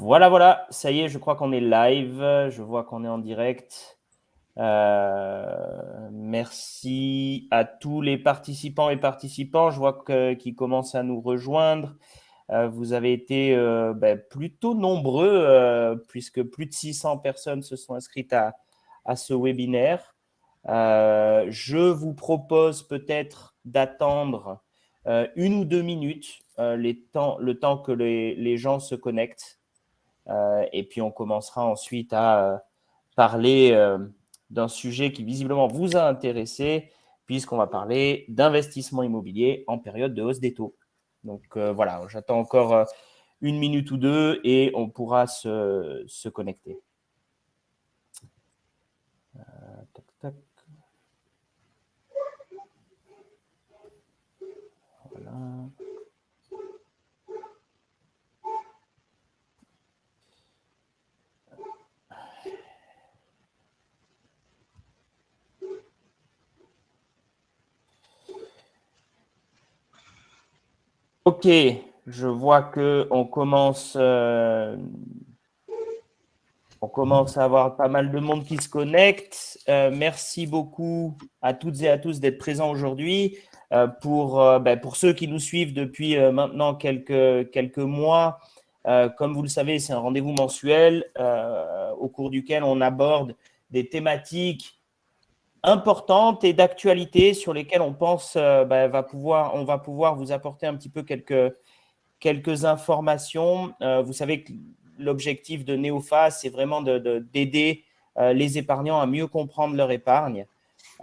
Voilà, ça y est, je crois qu'on est live. Je vois qu'on est en direct. Merci à tous les participants et participantes. Je vois qu'ils commencent à nous rejoindre. Vous avez été plutôt nombreux puisque plus de 600 personnes se sont inscrites à ce webinaire. Je vous propose peut-être d'attendre 1 ou 2 minutes le temps que les gens se connectent. Et puis, on commencera ensuite à parler d'un sujet qui visiblement vous a intéressé, puisqu'on va parler d'investissement immobilier en période de hausse des taux. Donc, voilà, j'attends encore 1 minute ou 2 et on pourra se connecter. Tac, tac. Voilà. Ok, je vois qu'on commence à avoir pas mal de monde qui se connecte. Merci beaucoup à toutes et à tous d'être présents aujourd'hui. Pour ceux qui nous suivent depuis maintenant quelques mois, comme vous le savez, c'est un rendez-vous mensuel au cours duquel on aborde des thématiques importantes et d'actualité sur lesquelles on pense on va pouvoir vous apporter un petit peu quelques informations. Vous savez que l'objectif de Néopha, c'est vraiment d'aider les épargnants à mieux comprendre leur épargne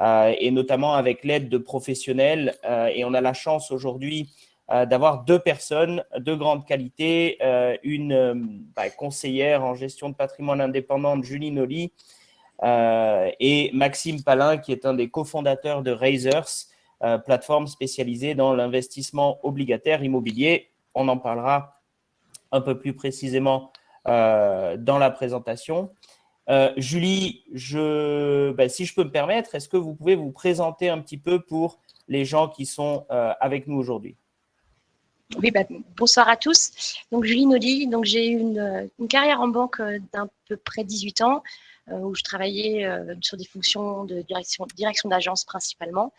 et notamment avec l'aide de professionnels. Et on a la chance aujourd'hui d'avoir 2 personnes de grande qualité, une conseillère en gestion de patrimoine indépendante, Julie Nolly, et Maxime Palin, qui est un des cofondateurs de Raisers, plateforme spécialisée dans l'investissement obligataire immobilier. On en parlera un peu plus précisément dans la présentation. Julie, si je peux me permettre, est-ce que vous pouvez vous présenter un petit peu pour les gens qui sont avec nous aujourd'hui? Oui, bonsoir à tous. Donc, Julie Nolly, donc j'ai eu une carrière en banque d'à peu près 18 ans, où je travaillais sur des fonctions de direction d'agence principalement.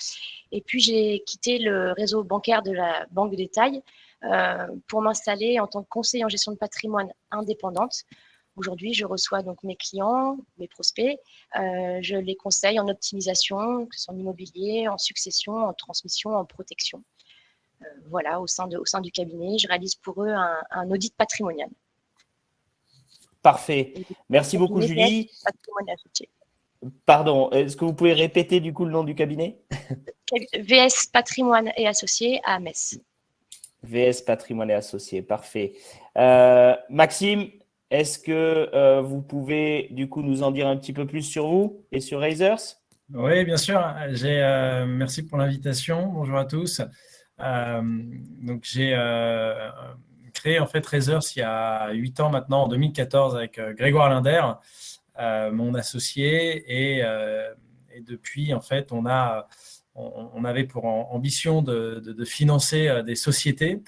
Et puis, j'ai quitté le réseau bancaire de la banque de détail pour m'installer en tant que conseiller en gestion de patrimoine indépendante. Aujourd'hui, je reçois donc mes clients, mes prospects. Je les conseille en optimisation, que ce soit en immobilier, en succession, en transmission, en protection. Voilà, au sein du cabinet, je réalise pour eux un audit patrimonial. Parfait. Merci beaucoup, Julie. Patrimoine associé. Pardon, est-ce que vous pouvez répéter du coup le nom du cabinet? VS Patrimoine et Associés à Metz. VS Patrimoine et Associés, parfait. Maxime, est-ce que vous pouvez du coup nous en dire un petit peu plus sur vous et sur Raisers? Oui, bien sûr. Merci pour l'invitation. Bonjour à tous. Donc, j'ai créé en fait Raisers il y a 8 ans maintenant, en 2014, avec Grégoire Linder, mon associé. Et depuis, en fait, on avait pour ambition de financer des sociétés.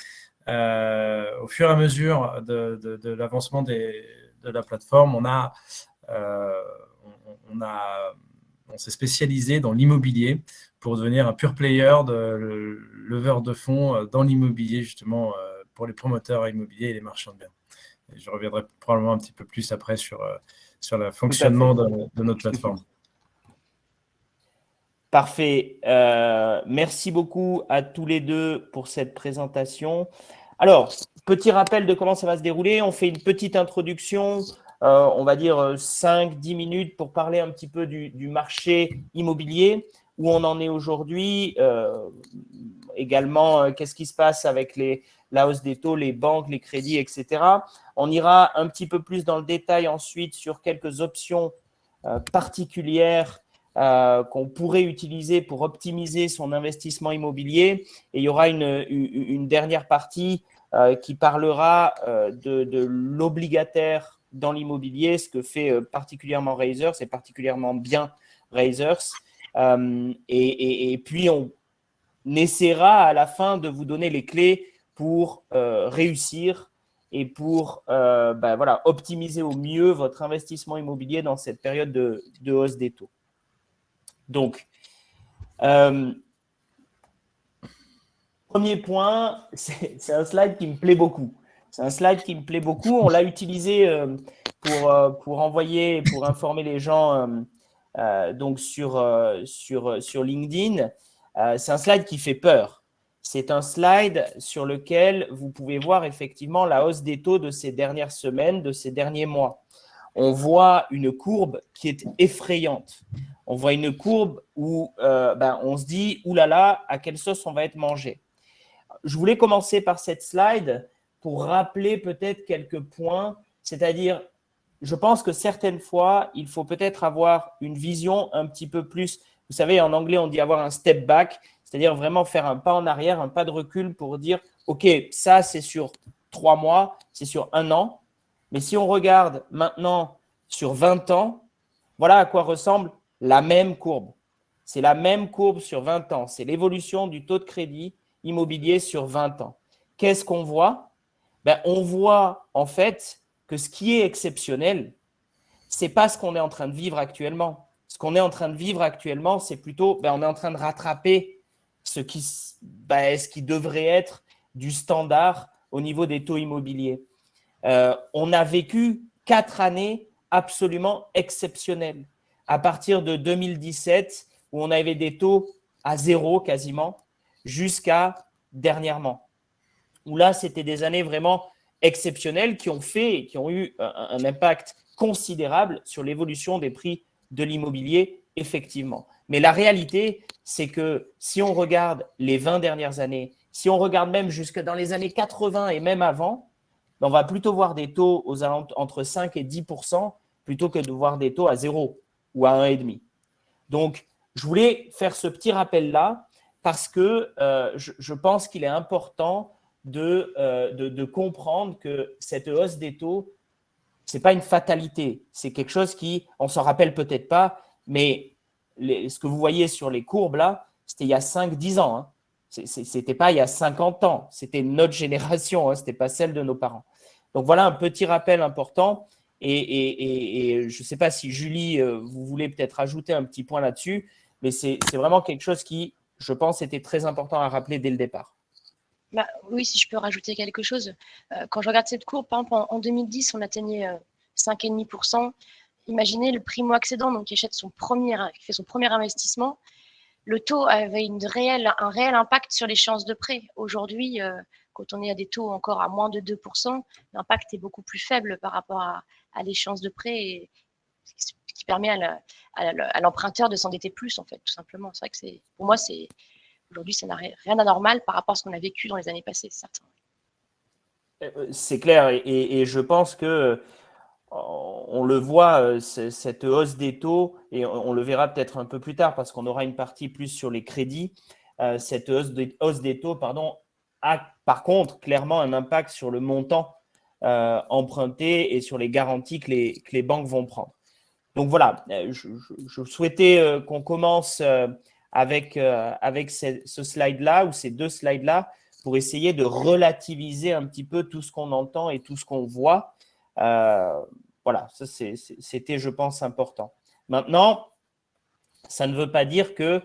Au fur et à mesure de l'avancement de la plateforme, on s'est spécialisé dans l'immobilier pour devenir un pure player de leveur de fonds dans l'immobilier, justement, pour les promoteurs immobiliers et les marchands de biens. Et je reviendrai probablement un petit peu plus après sur le fonctionnement de notre plateforme. Parfait. Merci beaucoup à tous les deux pour cette présentation. Alors, petit rappel de comment ça va se dérouler. On fait une petite introduction, on va dire 5-10 minutes pour parler un petit peu du marché immobilier, où on en est aujourd'hui. Également, qu'est-ce qui se passe avec la hausse des taux, les banques, les crédits, etc. On ira un petit peu plus dans le détail ensuite sur quelques options particulières qu'on pourrait utiliser pour optimiser son investissement immobilier. Et il y aura une dernière partie qui parlera de l'obligataire dans l'immobilier, ce que fait particulièrement Raisers, et particulièrement bien Raisers. Et puis, on essaiera à la fin de vous donner les clés pour réussir et pour voilà, optimiser au mieux votre investissement immobilier dans cette période de hausse des taux. Donc, premier point, c'est un slide qui me plaît beaucoup. C'est un slide qui me plaît beaucoup. On l'a utilisé pour envoyer, pour informer les gens donc sur LinkedIn. C'est un slide qui fait peur. C'est un slide sur lequel vous pouvez voir effectivement la hausse des taux de ces dernières semaines, de ces derniers mois. On voit une courbe qui est effrayante. On voit une courbe où on se dit, oulala, à quelle sauce on va être mangé. Je voulais commencer par cette slide pour rappeler peut-être quelques points, c'est-à-dire, je pense que certaines fois, il faut peut-être avoir une vision un petit peu plus, vous savez, en anglais, on dit avoir un step back, c'est-à-dire vraiment faire un pas en arrière, un pas de recul pour dire, OK, ça, c'est sur 3 mois, c'est sur 1 an, mais si on regarde maintenant sur 20 ans, voilà à quoi ressemble la même courbe. C'est la même courbe sur 20 ans, c'est l'évolution du taux de crédit immobilier sur 20 ans. Qu'est-ce qu'on voit? On voit en fait que ce qui est exceptionnel, ce n'est pas ce qu'on est en train de vivre actuellement. Ce qu'on est en train de vivre actuellement, c'est plutôt, on est en train de rattraper ce qui devrait être du standard au niveau des taux immobiliers. On a vécu 4 années absolument exceptionnelles. À partir de 2017, où on avait des taux à zéro quasiment, jusqu'à dernièrement, où là, c'était des années vraiment exceptionnelles qui ont eu un impact considérable sur l'évolution des prix de l'immobilier, effectivement. Mais la réalité, c'est que si on regarde les 20 dernières années, si on regarde même jusque dans les années 80 et même avant, on va plutôt voir des taux aux alentours entre 5 et 10% plutôt que de voir des taux à 0 ou à 1,5. Donc, je voulais faire ce petit rappel-là parce que je pense qu'il est important de comprendre que cette hausse des taux, ce n'est pas une fatalité. C'est quelque chose qui, on ne s'en rappelle peut-être pas, mais ce que vous voyez sur les courbes là, c'était il y a 5-10 ans. Hein. Ce n'était pas il y a 50 ans. C'était notre génération, hein, ce n'était pas celle de nos parents. Donc voilà un petit rappel important. Et je ne sais pas si Julie, vous voulez peut-être ajouter un petit point là-dessus, mais c'est vraiment quelque chose qui, je pense, était très important à rappeler dès le départ. Oui, si je peux rajouter quelque chose. Quand je regarde cette courbe, par exemple, en 2010, on atteignait 5,5%. Imaginez le primo-accédant, donc qui fait son premier investissement. Le taux avait un réel impact sur l'échéance de prêt. Aujourd'hui, quand on est à des taux encore à moins de 2%, l'impact est beaucoup plus faible par rapport à l'échéance de prêt, ce qui permet à l'emprunteur de s'endetter plus, en fait, tout simplement. C'est vrai que pour moi, aujourd'hui, ça n'a rien d'anormal par rapport à ce qu'on a vécu dans les années passées, c'est certain. C'est clair, et je pense que on le voit, cette hausse des taux, et on le verra peut-être un peu plus tard parce qu'on aura une partie plus sur les crédits. Cette hausse des taux, a par contre clairement un impact sur le montant emprunté et sur les garanties que les banques vont prendre. Donc voilà, je souhaitais qu'on commence avec ce slide-là ou ces 2 slides-là pour essayer de relativiser un petit peu tout ce qu'on entend et tout ce qu'on voit. Voilà, ça c'était, je pense, important. Maintenant, ça ne veut pas dire que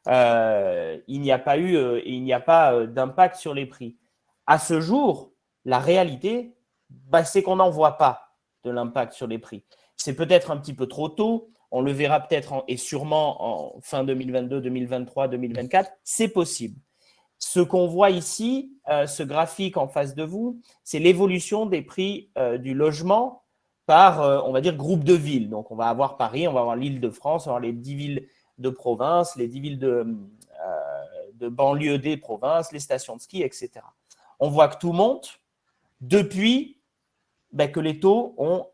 il n'y a pas d'impact sur les prix. À ce jour, la réalité, c'est qu'on n'en voit pas de l'impact sur les prix. C'est peut-être un petit peu trop tôt. On le verra peut-être et sûrement en fin 2022, 2023, 2024. C'est possible. Ce qu'on voit ici, ce graphique en face de vous, c'est l'évolution des prix du logement par, on va dire, groupe de villes. Donc, on va avoir Paris, on va avoir l'Île-de-France, on va avoir les 10 villes de province, les 10 villes de banlieue des provinces, les stations de ski, etc. On voit que tout monte depuis que les taux ont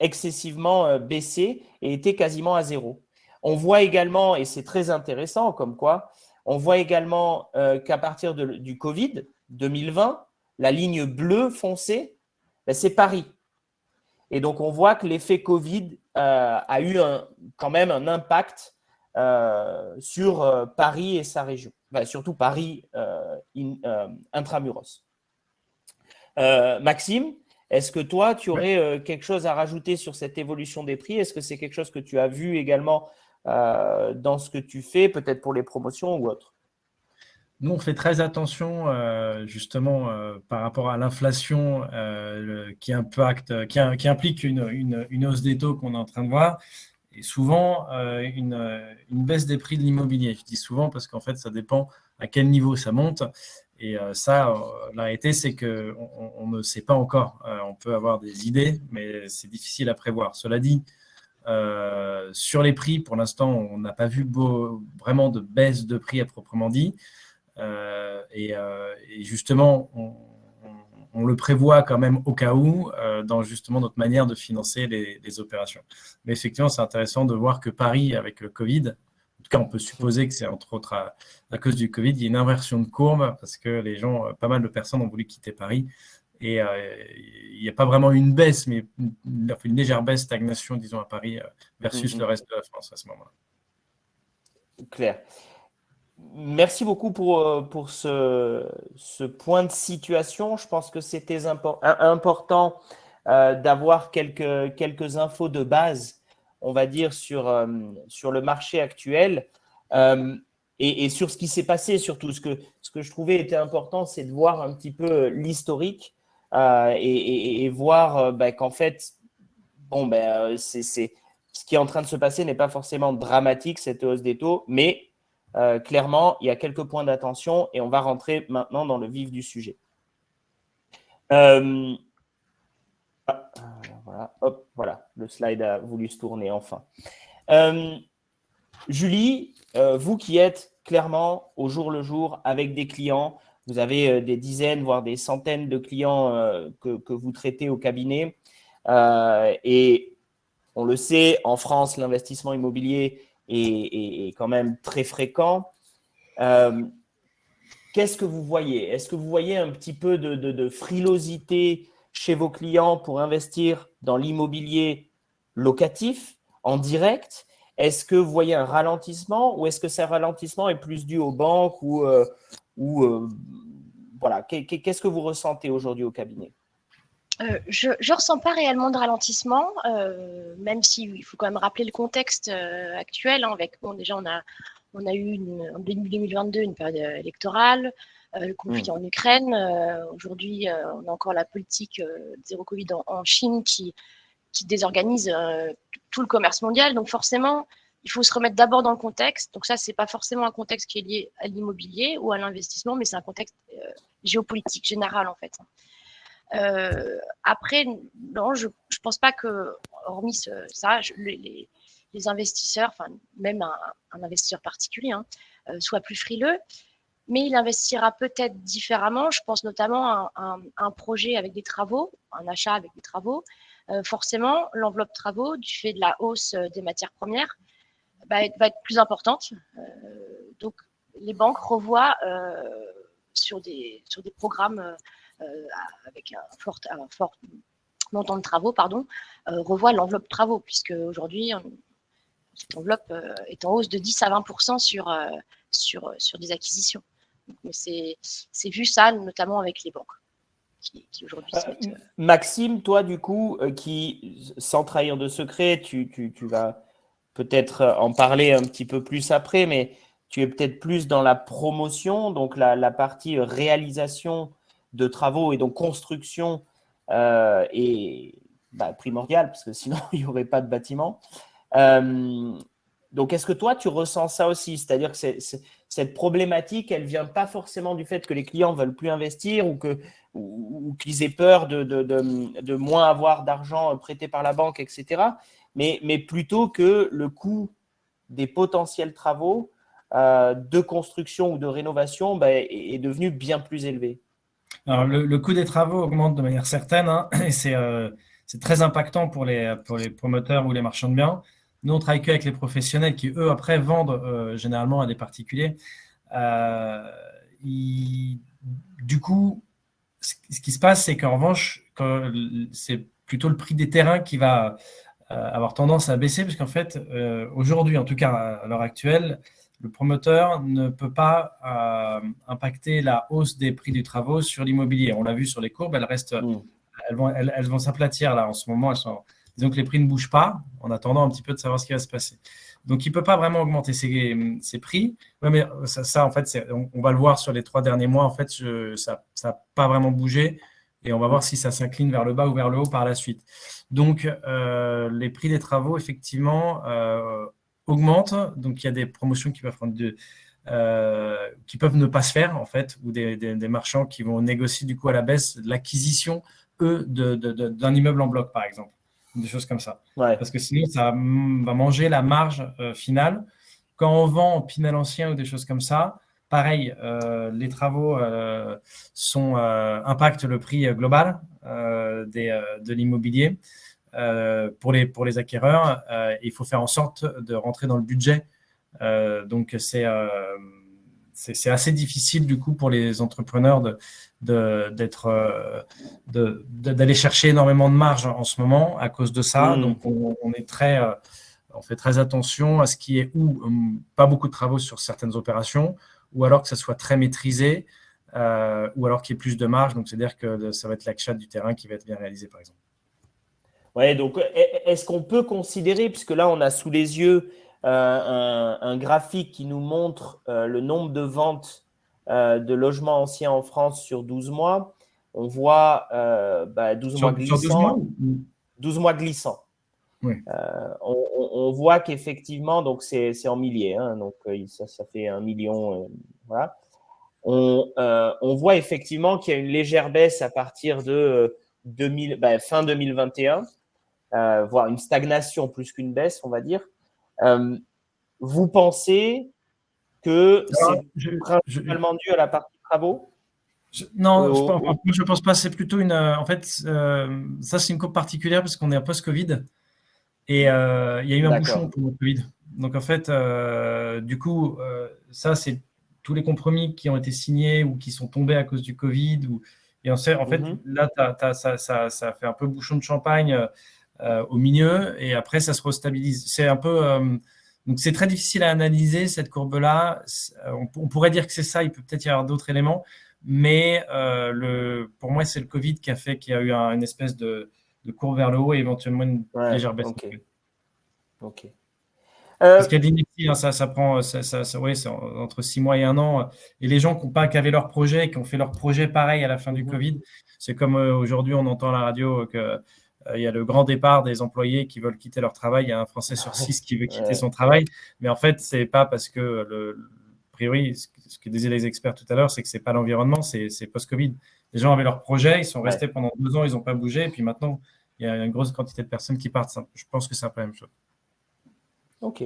excessivement baissé et étaient quasiment à zéro. On voit également, et c'est très intéressant comme quoi, on voit également qu'à partir du Covid 2020, la ligne bleue foncée, c'est Paris. Et donc, on voit que l'effet Covid a eu quand même un impact sur Paris et sa région. Surtout Paris intramuros. Maxime, Est-ce que toi, tu aurais quelque chose à rajouter sur cette évolution des prix? Est-ce que c'est quelque chose que tu as vu également dans ce que tu fais, peut-être pour les promotions ou autre? Nous, on fait très attention justement par rapport à l'inflation qui implique une hausse des taux qu'on est en train de voir et souvent une baisse des prix de l'immobilier. Je dis souvent parce qu'en fait, ça dépend à quel niveau ça monte. Et la réalité, c'est qu'on ne sait pas encore. On peut avoir des idées, mais c'est difficile à prévoir. Cela dit, sur les prix, pour l'instant, on n'a pas vu vraiment de baisse de prix à proprement dit. Et justement, on le prévoit quand même au cas où dans justement notre manière de financer les opérations. Mais effectivement, c'est intéressant de voir que Paris, avec le Covid, en tout cas, on peut supposer que c'est entre autres à cause du Covid, il y a une inversion de courbe parce que les gens, pas mal de personnes ont voulu quitter Paris. Et il n'y a pas vraiment une baisse, mais une légère baisse, stagnation, disons, à Paris versus le reste de la France à ce moment-là. Claire. Merci beaucoup pour ce point de situation. Je pense que c'était important d'avoir quelques infos de base, on va dire, sur le marché actuel et sur ce qui s'est passé surtout. Ce que je trouvais était important, c'est de voir un petit peu l'historique et voir qu'en fait, ce qui est en train de se passer n'est pas forcément dramatique, cette hausse des taux, mais clairement, il y a quelques points d'attention et on va rentrer maintenant dans le vif du sujet. Voilà, le slide a voulu se tourner enfin. Julie, vous qui êtes clairement au jour le jour avec des clients, vous avez des dizaines, voire des centaines de clients que vous traitez au cabinet et on le sait, en France, l'investissement immobilier est quand même très fréquent. Qu'est-ce que vous voyez? Est-ce que vous voyez un petit peu de frilosité chez vos clients pour investir dans l'immobilier locatif, en direct? Est-ce que vous voyez un ralentissement ou est-ce que ce ralentissement est plus dû aux banques voilà, qu'est-ce que vous ressentez aujourd'hui au cabinet? Je ne ressens pas réellement de ralentissement, même s'il faut quand même rappeler le contexte actuel. Déjà, on a eu en début 2022 une période électorale, le conflit en Ukraine. Aujourd'hui, on a encore la politique zéro Covid en Chine qui désorganise tout le commerce mondial. Donc forcément, il faut se remettre d'abord dans le contexte. Donc ça, ce n'est pas forcément un contexte qui est lié à l'immobilier ou à l'investissement, mais c'est un contexte géopolitique général en fait. Après, non, je pense pas que, hormis ça, les investisseurs, enfin même un investisseur particulier, soit plus frileux, mais il investira peut-être différemment. Je pense notamment à un projet avec des travaux, un achat avec des travaux. Forcément, l'enveloppe travaux, du fait de la hausse des matières premières, va être plus importante. Donc, les banques revoient sur des programmes avec un fort montant de travaux, revoit l'enveloppe travaux, puisque aujourd'hui, cette enveloppe est en hausse de 10 à 20% sur des acquisitions. Donc, c'est vu ça, notamment avec les banques, qui aujourd'hui se mettent… Maxime, toi, du coup, qui, sans trahir de secret, tu vas peut-être en parler un petit peu plus après, mais tu es peut-être plus dans la promotion, donc la partie réalisation de travaux et donc construction est primordiale, parce que sinon, il n'y aurait pas de bâtiment. Donc, est-ce que toi, tu ressens ça aussi? C'est-à-dire que cette problématique, elle ne vient pas forcément du fait que les clients ne veulent plus investir ou qu'ils aient peur de moins avoir d'argent prêté par la banque, etc. Mais plutôt que le coût des potentiels travaux de construction ou de rénovation est devenu bien plus élevé. Alors, le coût des travaux augmente de manière certaine, et c'est très impactant pour les promoteurs ou les marchands de biens. Nous, on travaille qu'avec les professionnels qui, eux, après, vendent généralement à des particuliers. Du coup, ce qui se passe, c'est qu'en revanche, c'est plutôt le prix des terrains qui va avoir tendance à baisser, parce qu'en fait, aujourd'hui, en tout cas à l'heure actuelle, le promoteur ne peut pas impacter la hausse des prix des travaux sur l'immobilier. On l'a vu sur les courbes, elle reste elles vont s'aplatir là en ce moment. Disons que les prix ne bougent pas en attendant un petit peu de savoir ce qui va se passer. Donc, il ne peut pas vraiment augmenter ses prix. Ouais, mais ça en fait, on va le voir sur les 3 derniers mois. En fait, ça n'a pas vraiment bougé. Et on va voir si ça s'incline vers le bas ou vers le haut par la suite. Donc, les prix des travaux, effectivement, augmentent. Donc, il y a des promotions qui peuvent ne pas se faire, en fait, ou des marchands qui vont négocier du coup à la baisse l'acquisition, eux, d'un immeuble en bloc, par exemple. Des choses comme ça. Ouais. Parce que sinon, ça va manger la marge finale. Quand on vend en Pinel ancien ou des choses comme ça, pareil, les travaux impactent le prix global de l'immobilier. Pour les acquéreurs, il faut faire en sorte de rentrer dans le budget. Donc, c'est assez difficile du coup pour les entrepreneurs d'aller chercher énormément de marge en ce moment à cause de ça. Donc, on fait très attention à ce qui est pas beaucoup de travaux sur certaines opérations, ou alors que ça soit très maîtrisé, ou alors qu'il y ait plus de marge. Donc, c'est-à-dire que ça va être l'achat du terrain qui va être bien réalisé, par exemple. Ouais, donc est-ce qu'on peut considérer, puisque là on a sous les yeux un graphique qui nous montre le nombre de ventes de logements anciens en France sur 12 mois, on voit 12 mois glissants. Sur 12 mois 12 mois glissants. Oui. On voit qu'effectivement, donc c'est en milliers, hein, donc ça fait 1 million. Voilà. On voit effectivement qu'il y a une légère baisse à partir de fin 2021. Voire une stagnation plus qu'une baisse, on va dire. Vous pensez que c'est principalement dû à la partie travaux? Non, je ne pense pas. C'est plutôt en fait, ça, c'est une courbe particulière parce qu'on est en post-Covid et il y a eu un bouchon pour le Covid. Donc, en fait, du coup, ça, c'est tous les compromis qui ont été signés ou qui sont tombés à cause du Covid. Et en fait, là, ça fait un peu bouchon de champagne au milieu et après ça se restabilise. C'est un peu donc c'est très difficile à analyser cette courbe-là. On pourrait dire que c'est ça. Il peut peut-être y avoir d'autres éléments, mais pour moi c'est le Covid qui a fait qu'il y a eu une espèce de courbe vers le haut et éventuellement une légère baisse. Ok. Parce qu'il y a des métiers, hein, ça prend c'est entre 6 mois et 1 an. Et les gens qui avaient leur projet, qui ont fait leur projet pareil à la fin du Covid, c'est comme aujourd'hui on entend à la radio que il y a le grand départ des employés qui veulent quitter leur travail. Il y a un Français sur 6 qui veut quitter son travail. Mais en fait, c'est pas parce que, a priori, ce que disaient les experts tout à l'heure, c'est que c'est pas l'environnement, c'est post-Covid. Les gens avaient leur projet, ils sont restés pendant 2 ans, ils n'ont pas bougé. Et puis maintenant, il y a une grosse quantité de personnes qui partent. Je pense que c'est un peu la même chose. Ok.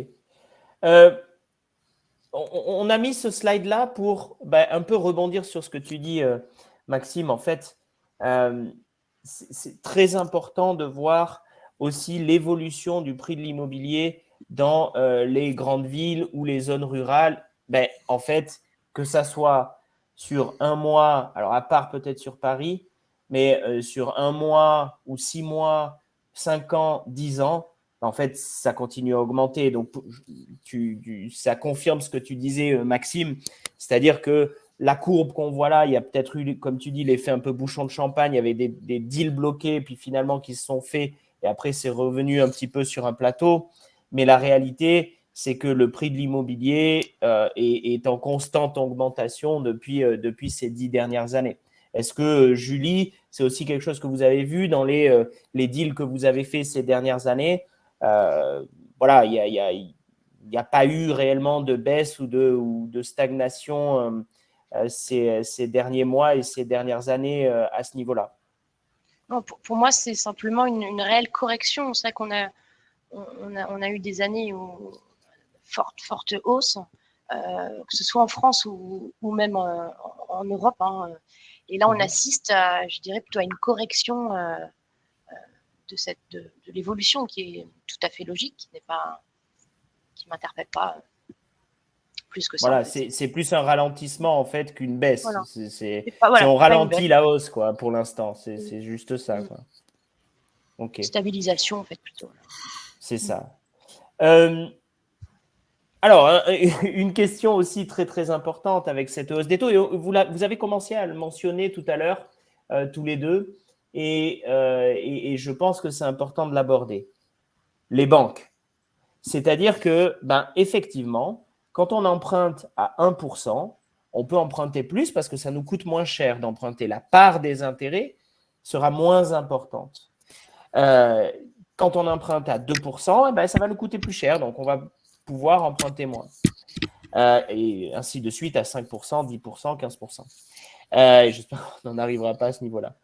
On a mis ce slide-là pour un peu rebondir sur ce que tu dis, Maxime. En fait, c'est très important de voir aussi l'évolution du prix de l'immobilier dans les grandes villes ou les zones rurales. En fait, que ça soit sur 1 mois, alors à part peut-être sur Paris, mais sur 1 mois ou 6 mois, 5 ans, 10 ans, en fait, ça continue à augmenter. Donc, ça confirme ce que tu disais, Maxime, c'est-à-dire que la courbe qu'on voit là, il y a peut-être eu, comme tu dis, l'effet un peu bouchon de champagne. Il y avait des deals bloqués, puis finalement qui se sont faits, et après c'est revenu un petit peu sur un plateau. Mais la réalité, c'est que le prix de l'immobilier est en constante augmentation depuis ces 10 dernières années. Est-ce que, Julie, c'est aussi quelque chose que vous avez vu dans les deals que vous avez faits ces dernières années? Voilà, il n'y a pas eu réellement de baisse ou de stagnation ces derniers mois et ces dernières années à ce niveau-là. Non, pour moi, c'est simplement une réelle correction. C'est vrai qu'on a eu des années où forte hausse, que ce soit en France ou même en Europe. Hein. Et là, on assiste, je dirais, plutôt à une correction de l'évolution qui est tout à fait logique, qui ne m'interpelle pas plus que ça. Voilà, c'est plus un ralentissement en fait qu'une baisse. Voilà. On ralentit la hausse quoi, pour l'instant. C'est juste ça. Quoi. Okay. Stabilisation en fait plutôt. C'est ça. Alors, une question aussi très très importante avec cette hausse des taux. Et vous avez commencé à le mentionner tout à l'heure, tous les deux. et je pense que c'est important de l'aborder. Les banques. C'est-à-dire que, effectivement, quand on emprunte à 1%, on peut emprunter plus parce que ça nous coûte moins cher d'emprunter. La part des intérêts sera moins importante. Quand on emprunte à 2%, ça va nous coûter plus cher, donc on va pouvoir emprunter moins. Et ainsi de suite à 5%, 10%, 15%. J'espère qu'on n'en arrivera pas à ce niveau-là.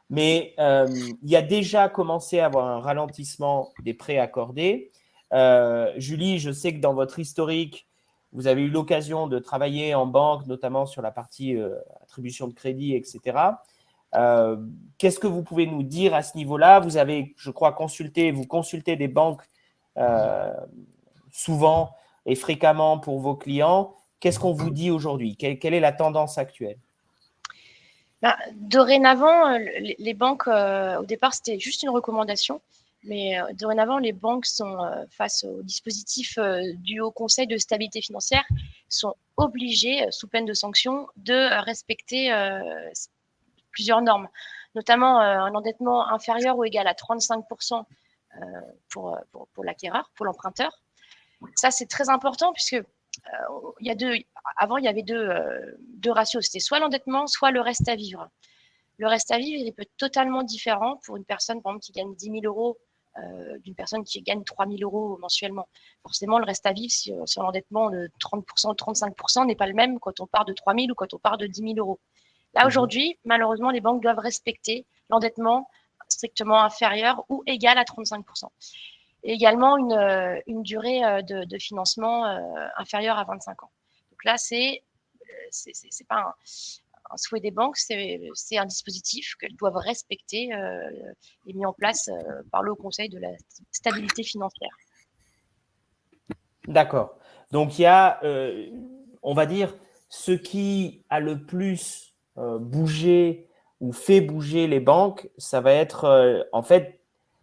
Mais il y a déjà commencé à avoir un ralentissement des prêts accordés. Julie, je sais que dans votre historique, vous avez eu l'occasion de travailler en banque, notamment sur la partie attribution de crédit, etc. Qu'est-ce que vous pouvez nous dire à ce niveau-là? Vous avez, je crois, vous consultez des banques souvent et fréquemment pour vos clients. Qu'est-ce qu'on vous dit aujourd'hui? Quelle est la tendance actuelle? Dorénavant, les banques, au départ, c'était juste une recommandation. Mais dorénavant, les banques sont, face au dispositif du Haut Conseil de stabilité financière, sont obligées, sous peine de sanctions, de respecter plusieurs normes, notamment un endettement inférieur ou égal à 35% pour l'acquéreur, pour l'emprunteur. Ça, c'est très important puisque avant, il y avait deux ratios. C'était soit l'endettement, soit le reste à vivre. Le reste à vivre, il peut être totalement différent pour une personne, par exemple, qui gagne 10 000 euros d'une personne qui gagne 3 000 euros mensuellement. Forcément, le reste à vivre sur l'endettement de 30%, 35% n'est pas le même quand on part de 3 000 ou quand on part de 10 000 euros. Là, aujourd'hui, malheureusement, les banques doivent respecter l'endettement strictement inférieur ou égal à 35%. Et également une durée de financement inférieure à 25 ans. Donc là, c'est pas un souhait des banques, c'est un dispositif qu'elles doivent respecter et mis en place par le Haut Conseil de la stabilité financière. D'accord. Donc, il y a, on va dire, ce qui a le plus bougé ou fait bouger les banques, ça va être, en fait,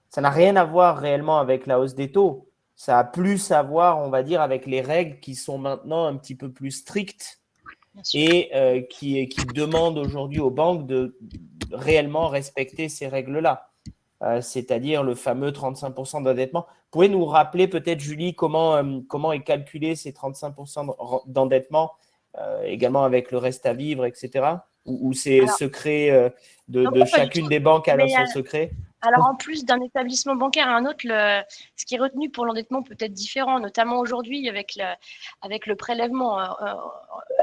ça n'a rien à voir réellement avec la hausse des taux. Ça a plus à voir, on va dire, avec les règles qui sont maintenant un petit peu plus strictes et qui demandent aujourd'hui aux banques de réellement respecter ces règles-là. C'est-à-dire le fameux 35% d'endettement. Vous pouvez nous rappeler peut-être, Julie, comment est calculé ces 35% d'endettement, également avec le reste à vivre, etc. Ou c'est secret de chacune des banques à son secret? Alors, en plus d'un établissement bancaire à un autre, ce qui est retenu pour l'endettement peut être différent, notamment aujourd'hui avec le prélèvement à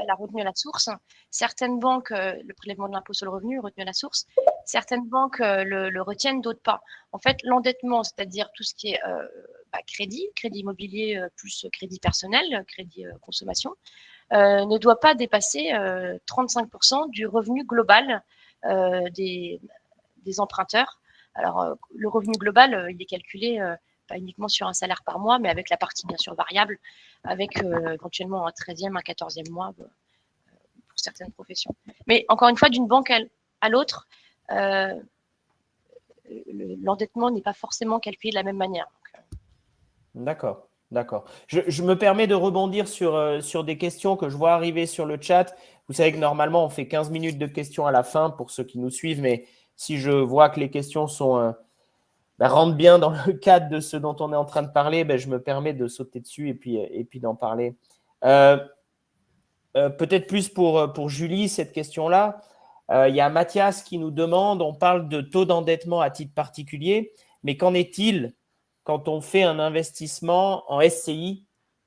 la retenue à la source. Certaines banques, le prélèvement de l'impôt sur le revenu est retenu à la source. Certaines banques le retiennent, d'autres pas. En fait, l'endettement, c'est-à-dire tout ce qui est crédit immobilier plus crédit personnel, crédit consommation, ne doit pas dépasser 35% du revenu global des emprunteurs. Alors, le revenu global, il est calculé pas uniquement sur un salaire par mois, mais avec la partie bien sûr variable, avec éventuellement un 13e, un 14e mois pour certaines professions. Mais encore une fois, d'une banque à l'autre, l'endettement n'est pas forcément calculé de la même manière. D'accord. Je me permets de rebondir sur des questions que je vois arriver sur le chat. Vous savez que normalement, on fait 15 minutes de questions à la fin pour ceux qui nous suivent, mais si je vois que les questions rentrent bien dans le cadre de ce dont on est en train de parler, je me permets de sauter dessus et puis d'en parler. Peut-être plus pour Julie, cette question-là. Il y a Mathias qui nous demande, on parle de taux d'endettement à titre particulier, mais qu'en est-il quand on fait un investissement en SCI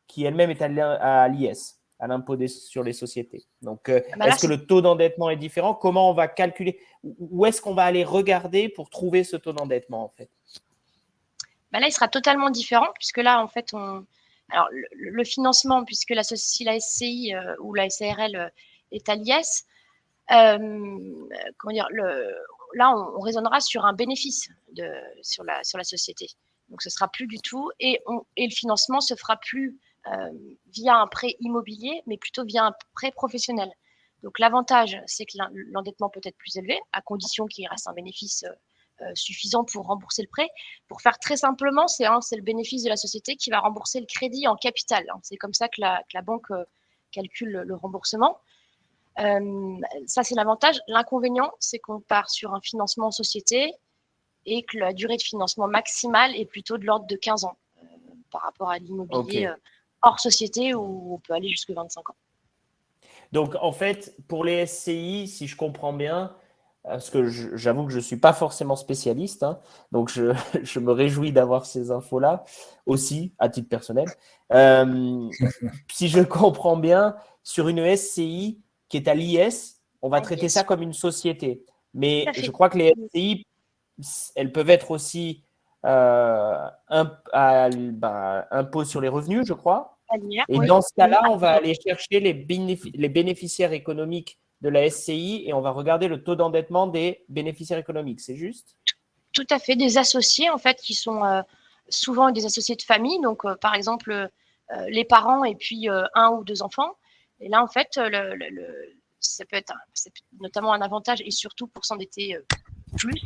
qui elle-même est à l'IS, à l'impôt sur les sociétés? Donc, est-ce que le taux d'endettement est différent? Comment on va calculer? Où est-ce qu'on va aller regarder pour trouver ce taux d'endettement en fait? Là, il sera totalement différent puisque là, en fait, alors, le financement, puisque si la SCI ou la SARL est à l'IS, là, on raisonnera sur un bénéfice sur la société. Donc, ce ne sera plus du tout. Et le financement se fera plus via un prêt immobilier, mais plutôt via un prêt professionnel. Donc, l'avantage, c'est que l'endettement peut être plus élevé, à condition qu'il reste un bénéfice suffisant pour rembourser le prêt. Pour faire très simplement, c'est le bénéfice de la société qui va rembourser le crédit en capital. C'est comme ça que la banque calcule le remboursement. Ça, c'est l'avantage. L'inconvénient, c'est qu'on part sur un financement en société et que la durée de financement maximale est plutôt de l'ordre de 15 ans par rapport à l'immobilier hors société où on peut aller jusqu'à 25 ans. Donc, en fait, pour les SCI, si je comprends bien, parce que j'avoue que je ne suis pas forcément spécialiste, hein, donc je me réjouis d'avoir ces infos-là aussi, à titre personnel. Si je comprends bien, sur une SCI qui est à l'IS, on va traiter ça comme une société. Mais je crois que les SCI, elles peuvent être aussi impôt sur les revenus, je crois. Et dans ce cas-là, on va aller chercher les bénéficiaires économiques de la SCI et on va regarder le taux d'endettement des bénéficiaires économiques. C'est juste? Tout à fait. Des associés, en fait, qui sont souvent des associés de famille. Donc, par exemple, les parents et puis 1 ou 2 enfants. Et là, en fait, ça peut être notamment un avantage et surtout pour s'endetter plus,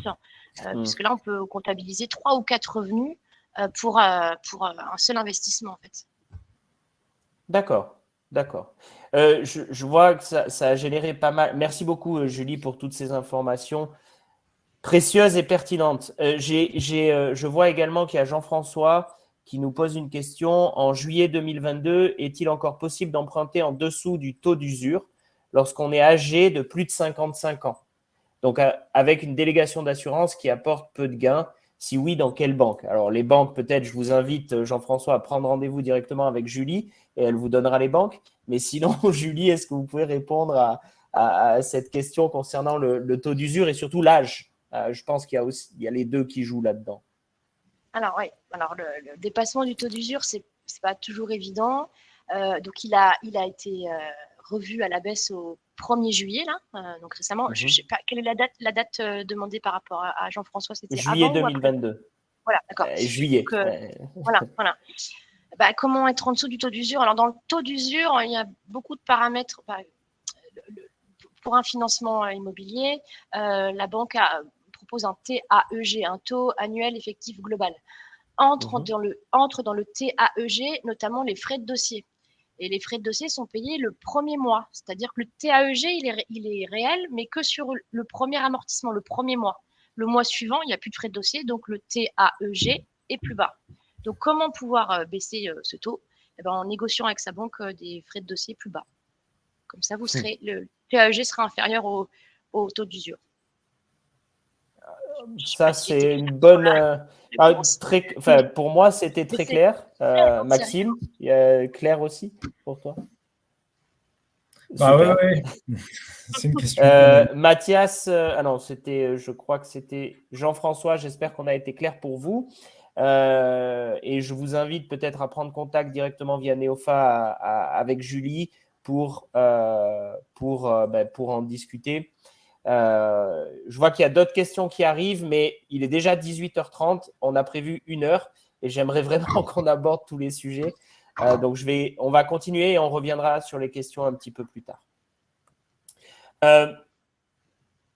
puisque là, on peut comptabiliser 3 ou 4 revenus pour un seul investissement, en fait. D'accord, d'accord. Je vois que ça a généré pas mal. Merci beaucoup, Julie, pour toutes ces informations précieuses et pertinentes. Je vois également qu'il y a Jean-François qui nous pose une question. En juillet 2022, est-il encore possible d'emprunter en dessous du taux d'usure lorsqu'on est âgé de plus de 55 ans? Donc, avec une délégation d'assurance qui apporte peu de gains. Si oui, dans quelle banque? Alors, les banques, peut-être, je vous invite, Jean-François, à prendre rendez-vous directement avec Julie et elle vous donnera les banques. Mais sinon, Julie, est-ce que vous pouvez répondre à cette question concernant le taux d'usure et surtout l'âge? Je pense qu'il y a les deux qui jouent là-dedans. Alors, oui. Alors, le dépassement du taux d'usure, c'est pas toujours évident. Donc, il a été revu à la baisse au 1er juillet, là, donc récemment. Je ne sais pas, quelle est la date demandée par rapport à Jean-François? C'était juillet avant 2022. Ou après? Voilà, d'accord. Juillet. Donc, voilà. Comment être en dessous du taux d'usure? Alors, dans le taux d'usure, il y a beaucoup de paramètres. Pour un financement immobilier, la banque propose un TAEG, un taux annuel effectif global. Entre dans le TAEG, notamment les frais de dossier. Et les frais de dossier sont payés le premier mois. C'est-à-dire que le TAEG, il est réel, mais que sur le premier amortissement, le premier mois. Le mois suivant, il n'y a plus de frais de dossier, donc le TAEG est plus bas. Donc, comment pouvoir baisser ce taux? En négociant avec sa banque des frais de dossier plus bas. Comme ça, le TAEG sera inférieur au taux d'usure. Ça, c'est une bonne… pour moi, c'était très clair. Maxime, clair aussi pour toi? Oui. C'est une question. Mathias, je crois que c'était Jean-François. J'espère qu'on a été clair pour vous. Et je vous invite peut-être à prendre contact directement via Neofa avec Julie pour en discuter. Je vois qu'il y a d'autres questions qui arrivent, mais il est déjà 18h30. On a prévu 1 heure et j'aimerais vraiment qu'on aborde tous les sujets. Donc, on va continuer et on reviendra sur les questions un petit peu plus tard.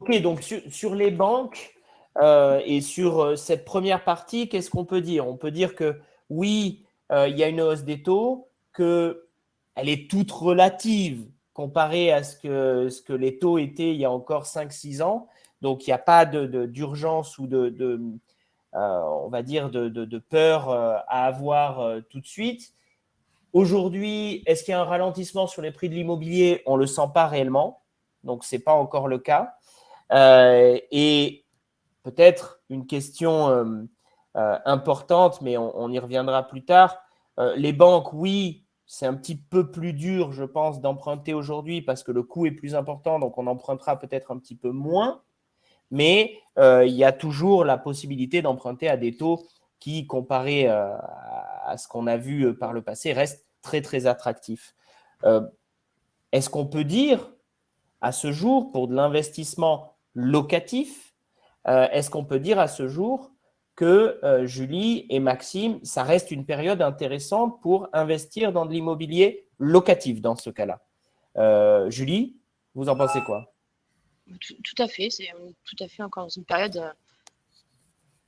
Ok, donc sur les banques et sur cette première partie, qu'est-ce qu'on peut dire? On peut dire que oui, il y a une hausse des taux, qu'elle est toute relative comparée à ce que les taux étaient il y a encore 5-6 ans. Donc, il n'y a pas d'urgence ou on va dire, de peur à avoir tout de suite. Aujourd'hui, est-ce qu'il y a un ralentissement sur les prix de l'immobilier? On ne le sent pas réellement. Donc, ce n'est pas encore le cas. Et peut-être une question importante, mais on y reviendra plus tard. Les banques, oui, c'est un petit peu plus dur, je pense, d'emprunter aujourd'hui parce que le coût est plus important, donc on empruntera peut-être un petit peu moins. Mais il y a toujours la possibilité d'emprunter à des taux qui, comparés à ce qu'on a vu par le passé, restent très, très attractifs. Est-ce qu'on peut dire à ce jour, pour de l'investissement locatif, est-ce qu'on peut dire à ce jour que Julie et Maxime, ça reste une période intéressante pour investir dans de l'immobilier locatif dans ce cas-là? Julie, vous en pensez quoi? Tout à fait. C'est tout à fait encore dans une période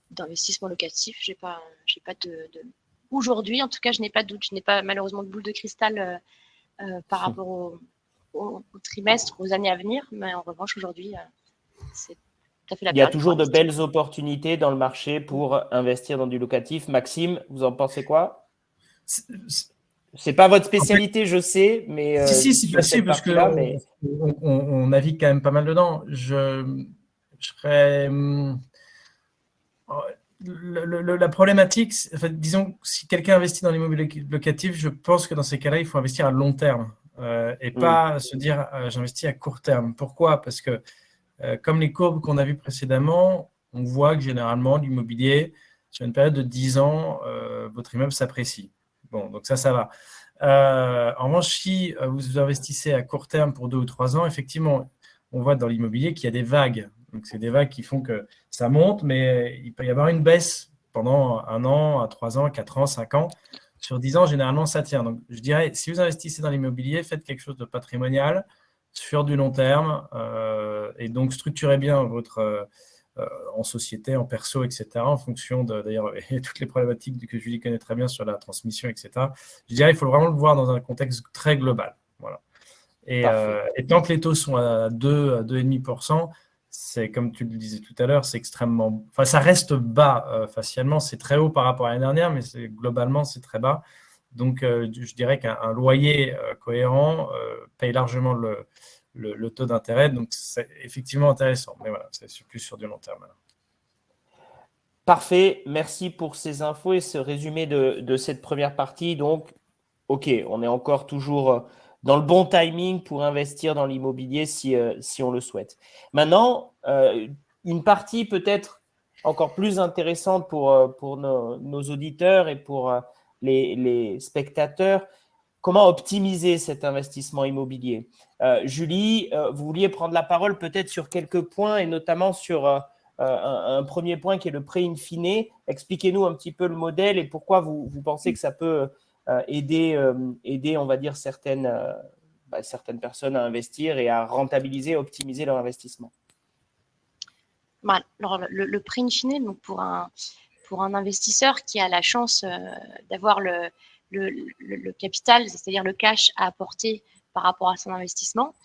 d'investissement locatif. J'ai pas de… Aujourd'hui, en tout cas, je n'ai pas de doute. Je n'ai pas malheureusement de boule de cristal par rapport au trimestre, aux années à venir. Mais en revanche, aujourd'hui, c'est tout à fait la Il y a période toujours pour de investir. belles opportunités dans le marché pour investir dans du locatif. Maxime, vous en pensez quoi? C'est- c'est- C'est pas votre En fait, spécialité, je sais, mais si, c'est sur facile cette parce partie-là, qu'on mais on navigue quand même pas mal dedans. Je serais. La problématique, en fait, disons, si quelqu'un investit dans l'immobilier locatif, je pense que dans ces cas-là, il faut investir à long terme et pas se dire j'investis à court terme. Pourquoi? Parce que comme les courbes qu'on a vues précédemment, on voit que généralement, l'immobilier, sur une période de 10 ans, votre immeuble s'apprécie. Bon, donc ça va. En revanche, si vous investissez à court terme pour 2 ou 3 ans, effectivement, on voit dans l'immobilier qu'il y a des vagues. Donc, c'est des vagues qui font que ça monte, mais il peut y avoir une baisse pendant 1 an, à 3 ans, 4 ans, 5 ans. Sur 10 ans, généralement, ça tient. Donc, je dirais, si vous investissez dans l'immobilier, faites quelque chose de patrimonial sur du long terme et donc structurez bien votre en société, en perso, etc. En fonction d'ailleurs, il y a toutes les problématiques que Julie connaît très bien sur la transmission, etc. Je dirais, il faut vraiment le voir dans un contexte très global. Voilà. parfait. Et tant que les taux sont à 2, à 2,5%, c'est comme tu le disais tout à l'heure, c'est extrêmement. Enfin, ça reste bas facialement, c'est très haut par rapport à l'année dernière, mais globalement, c'est très bas. Donc, je dirais qu'un loyer cohérent paye largement le taux d'intérêt. Donc, c'est effectivement intéressant. Mais voilà, c'est plus sur du long terme. Parfait. Merci pour ces infos et ce résumé de cette première partie. Donc, OK, on est encore toujours dans le bon timing pour investir dans l'immobilier si on le souhaite. Maintenant, une partie peut-être encore plus intéressante pour nos auditeurs et pour les spectateurs, comment optimiser cet investissement immobilier? Julie, vous vouliez prendre la parole peut-être sur quelques points et notamment sur un premier point qui est le prêt in fine. Expliquez-nous un petit peu le modèle et pourquoi vous pensez que ça peut aider, on va dire, certaines personnes à investir et à rentabiliser, optimiser leur investissement. Alors, le prêt in fine, donc pour un investisseur qui a la chance d'avoir le capital, c'est-à-dire le cash à apporter par rapport à son investissement,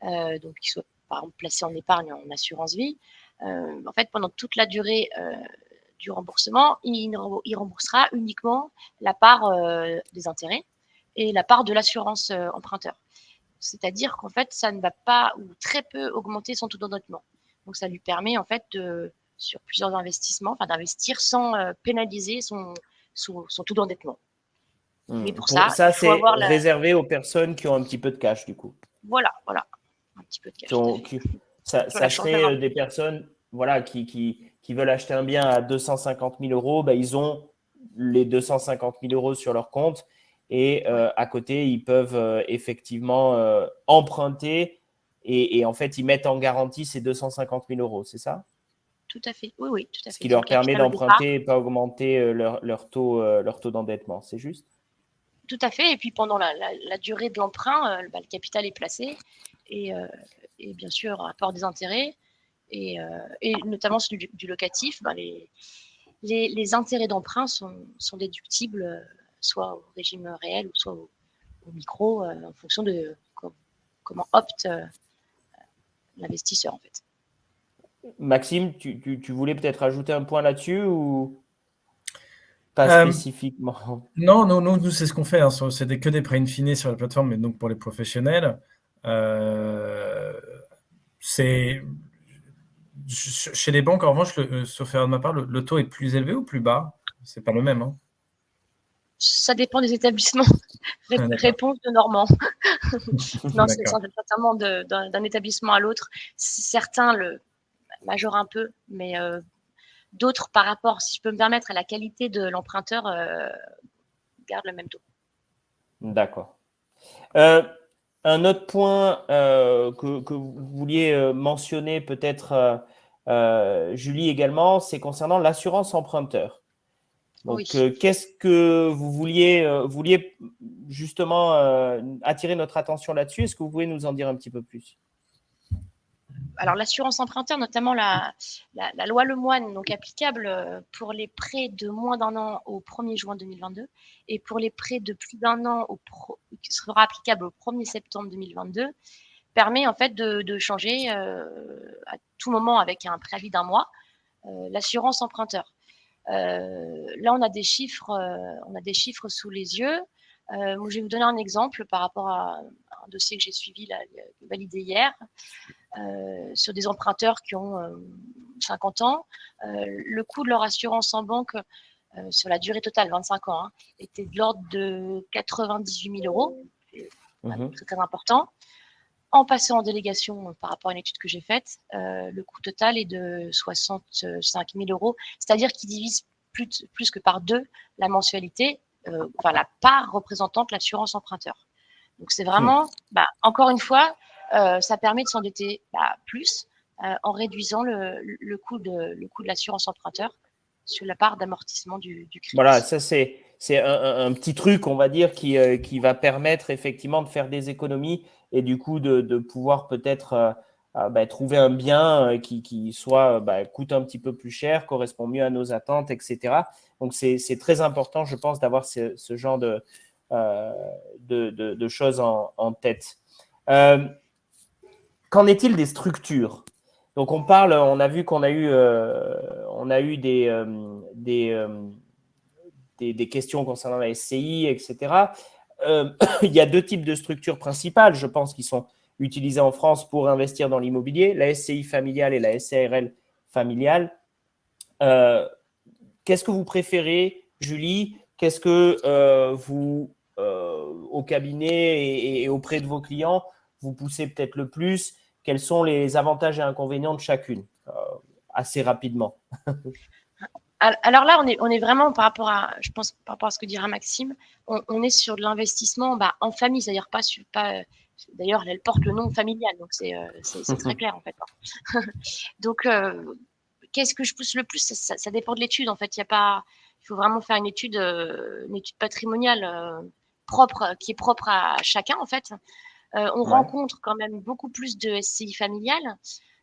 donc qu'il soit par exemple placé en épargne, en assurance vie, en fait, pendant toute la durée du remboursement, il remboursera uniquement la part des intérêts et la part de l'assurance emprunteur. C'est-à-dire qu'en fait, ça ne va pas ou très peu augmenter son taux d'endettement. Donc, ça lui permet en fait sur plusieurs investissements, d'investir sans pénaliser son taux d'endettement. Mais pour ça, Ça, il faut c'est avoir réservé aux personnes qui ont un petit peu de cash, du coup. Voilà, un petit peu de cash. Ça serait des personnes qui veulent acheter un bien à 250 000 euros, ils ont les 250 000 euros sur leur compte et à côté, ils peuvent effectivement emprunter et en fait, ils mettent en garantie ces 250 000 euros, c'est ça? Tout à fait, oui, tout à fait. Ce qui leur permet d'emprunter et pas augmenter leur taux d'endettement, c'est juste? Tout à fait. Et puis pendant la durée de l'emprunt, le capital est placé et bien sûr, apport des intérêts et notamment celui du locatif, les intérêts d'emprunt sont déductibles soit au régime réel ou soit au micro en fonction de comment opte l'investisseur en fait. Maxime, tu voulais peut-être ajouter un point là-dessus ou pas spécifiquement? Non, nous c'est ce qu'on fait. C'est que des prêts in fine sur la plateforme, mais donc pour les professionnels. Chez les banques, en revanche, sauf erreur de ma part, le taux est plus élevé ou plus bas? C'est pas le même. Hein. Ça dépend des établissements. Réponse de Normand. Non, c'est certainement d'un établissement à l'autre. Certains le majorent un peu, mais d'autres, par rapport, si je peux me permettre, à la qualité de l'emprunteur, gardent le même taux. D'accord. Un autre point que vous vouliez mentionner peut-être, Julie également, c'est concernant l'assurance emprunteur. Donc, oui. Qu'est-ce que vous vouliez justement attirer notre attention là-dessus? Est-ce que vous pouvez nous en dire un petit peu plus? Alors, l'assurance emprunteur, notamment la loi Lemoine, donc applicable pour les prêts de moins d'1 an au 1er juin 2022 et pour les prêts de plus d'1 an qui sera applicable au 1er septembre 2022, permet en fait de changer à tout moment avec un préavis d'1 mois l'assurance emprunteur. Là, on a des chiffres sous les yeux. Je vais vous donner un exemple par rapport à un dossier que j'ai suivi, là, validé hier, sur des emprunteurs qui ont 50 ans. Le coût de leur assurance en banque sur la durée totale, 25 ans, était de l'ordre de 98 000 €. C'est très important. En passant en délégation par rapport à une étude que j'ai faite, le coût total est de 65 000 €, c'est-à-dire qu'ils divisent plus que par 2 la mensualité, la part représentante l'assurance emprunteur. Donc c'est vraiment, encore une fois, ça permet de s'endetter plus en réduisant le coût de l'assurance emprunteur sur la part d'amortissement du crédit. Voilà, ça c'est un petit truc, on va dire, qui va permettre effectivement de faire des économies et du coup de pouvoir peut-être trouver un bien qui soit coûte un petit peu plus cher, correspond mieux à nos attentes, etc. Donc c'est très important, je pense, d'avoir ce genre de choses en tête. Qu'en est-il des structures? Donc on a vu qu'on a eu des questions concernant la SCI, etc. Il y a 2 types de structures principales, je pense, qui sont utilisées en France pour investir dans l'immobilier, la SCI familiale et la SARL familiale. Qu'est-ce que vous préférez, Julie? Qu'est-ce que vous, au cabinet et auprès de vos clients, vous poussez peut-être le plus? Quels sont les avantages et inconvénients de chacune? Assez rapidement. Alors là, on est vraiment par rapport à ce que dira Maxime, on est sur de l'investissement en famille, c'est-à-dire pas d'ailleurs, elle porte le nom familial, donc c'est très clair en fait. Donc, qu'est-ce que je pousse le plus? Ça dépend de l'étude en fait. Il faut vraiment faire une étude patrimoniale qui est propre à chacun en fait. On rencontre quand même beaucoup plus de SCI familiales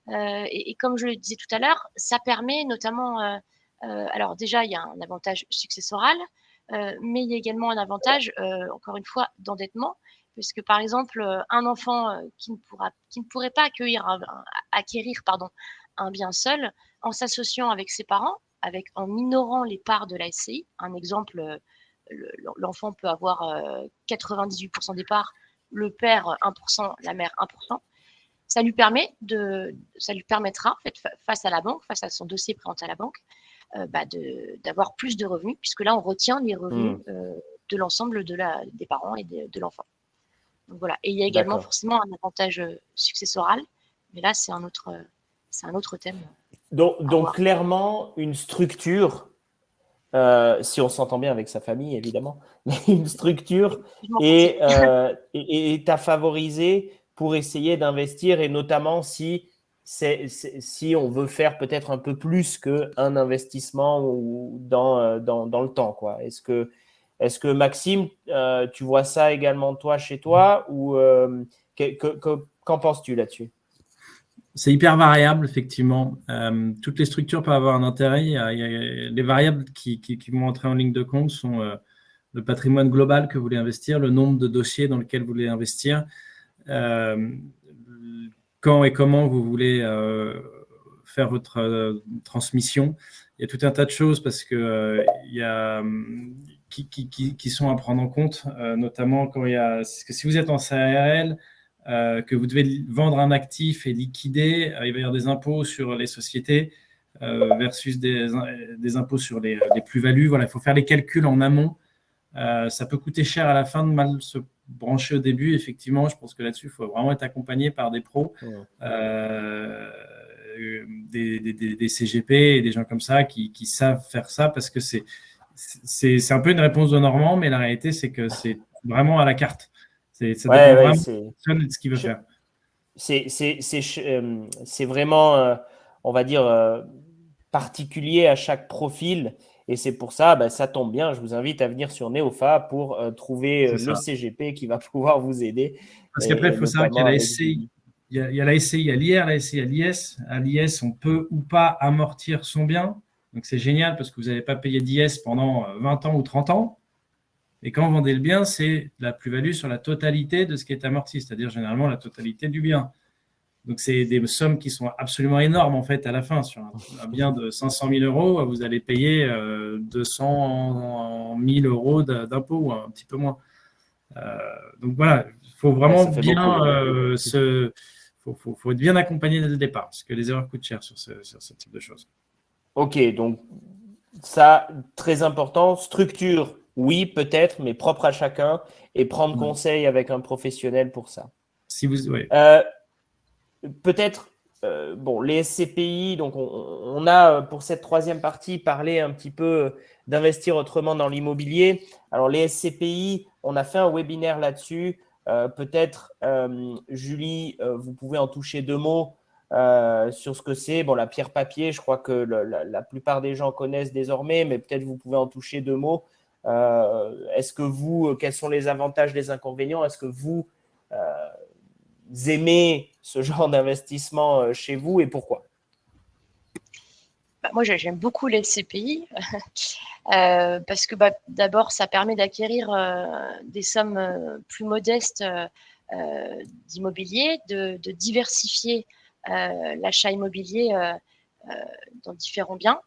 et comme je le disais tout à l'heure, ça permet notamment alors déjà, il y a un avantage successoral, mais il y a également un avantage, encore une fois, d'endettement, puisque par exemple, un enfant qui ne pourrait pas acquérir un bien seul, en s'associant avec ses parents, en minorant les parts de la SCI, un exemple, l'enfant peut avoir 98% des parts, le père 1%, la mère 1%. Ça lui permettra, en fait, face à la banque, face à son dossier présenté à la banque, d'avoir plus de revenus, puisque là, on retient les revenus de l'ensemble des parents et de l'enfant. Donc voilà. Et il y a également forcément un avantage successoral, mais là, c'est un autre thème. Donc clairement, une structure, si on s'entend bien avec sa famille, évidemment, mais une structure est à favoriser pour essayer d'investir, et notamment si on veut faire peut-être un peu plus qu'un investissement ou dans le temps, quoi. Est-ce que Maxime, tu vois ça également toi chez toi, ou qu'en penses-tu là-dessus? C'est hyper variable, effectivement. Toutes les structures peuvent avoir un intérêt. Les variables qui vont entrer en ligne de compte sont le patrimoine global que vous voulez investir, le nombre de dossiers dans lesquels vous voulez investir, quand et comment vous voulez faire votre transmission. Il y a tout un tas de choses parce que qui sont à prendre en compte, notamment quand si vous êtes en SARL, que vous devez vendre un actif et liquider, il va y avoir des impôts sur les sociétés versus des impôts sur les plus-values. Voilà, il faut faire les calculs en amont. Ça peut coûter cher à la fin de mal se brancher au début. Effectivement, je pense que là-dessus, il faut vraiment être accompagné par des pros, des CGP et des gens comme ça qui savent faire ça, parce que c'est un peu une réponse de Normand, mais la réalité, c'est que c'est vraiment à la carte. Ça dépend vraiment de ce qu'il veut faire. C'est vraiment, on va dire, particulier à chaque profil. Et c'est pour ça, ça tombe bien. Je vous invite à venir sur Neofa pour trouver le CGP qui va pouvoir vous aider. Parce qu'après, il faut savoir qu'il y a la SCI. Il y a la SCI, il y a l'IR, la SCI, il y a l'IS. À l'IS, on peut ou pas amortir son bien. Donc, c'est génial parce que vous n'avez pas payé d'IS pendant 20 ans ou 30 ans. Et quand vous vendez le bien, c'est la plus-value sur la totalité de ce qui est amorti, c'est-à-dire généralement la totalité du bien. Donc, c'est des sommes qui sont absolument énormes, en fait, à la fin. Sur un bien de 500 000 euros, vous allez payer 200 000 euros d'impôts, ou un petit peu moins. Donc, voilà, il faut vraiment bien faut être bien accompagné dès le départ, parce que les erreurs coûtent cher sur ce type de choses. Ok, donc ça, très important. Structure, oui, peut-être, mais propre à chacun. Et prendre conseil avec un professionnel pour ça. Si vous, ouais. Peut-être, bon, les SCPI, donc on a pour cette troisième partie parlé un petit peu d'investir autrement dans l'immobilier. Alors les SCPI, on a fait un webinaire là-dessus. Peut-être, Julie, vous pouvez en toucher 2 mots sur ce que c'est. Bon, la pierre papier, je crois que la plupart des gens connaissent désormais, mais peut-être vous pouvez en toucher 2 mots. Est-ce que vous, quels sont les avantages, les inconvénients? Est-ce que vous aimez ce genre d'investissement chez vous et pourquoi? Moi, j'aime beaucoup les SCPI parce que d'abord, ça permet d'acquérir des sommes plus modestes d'immobilier, de diversifier l'achat immobilier dans différents biens,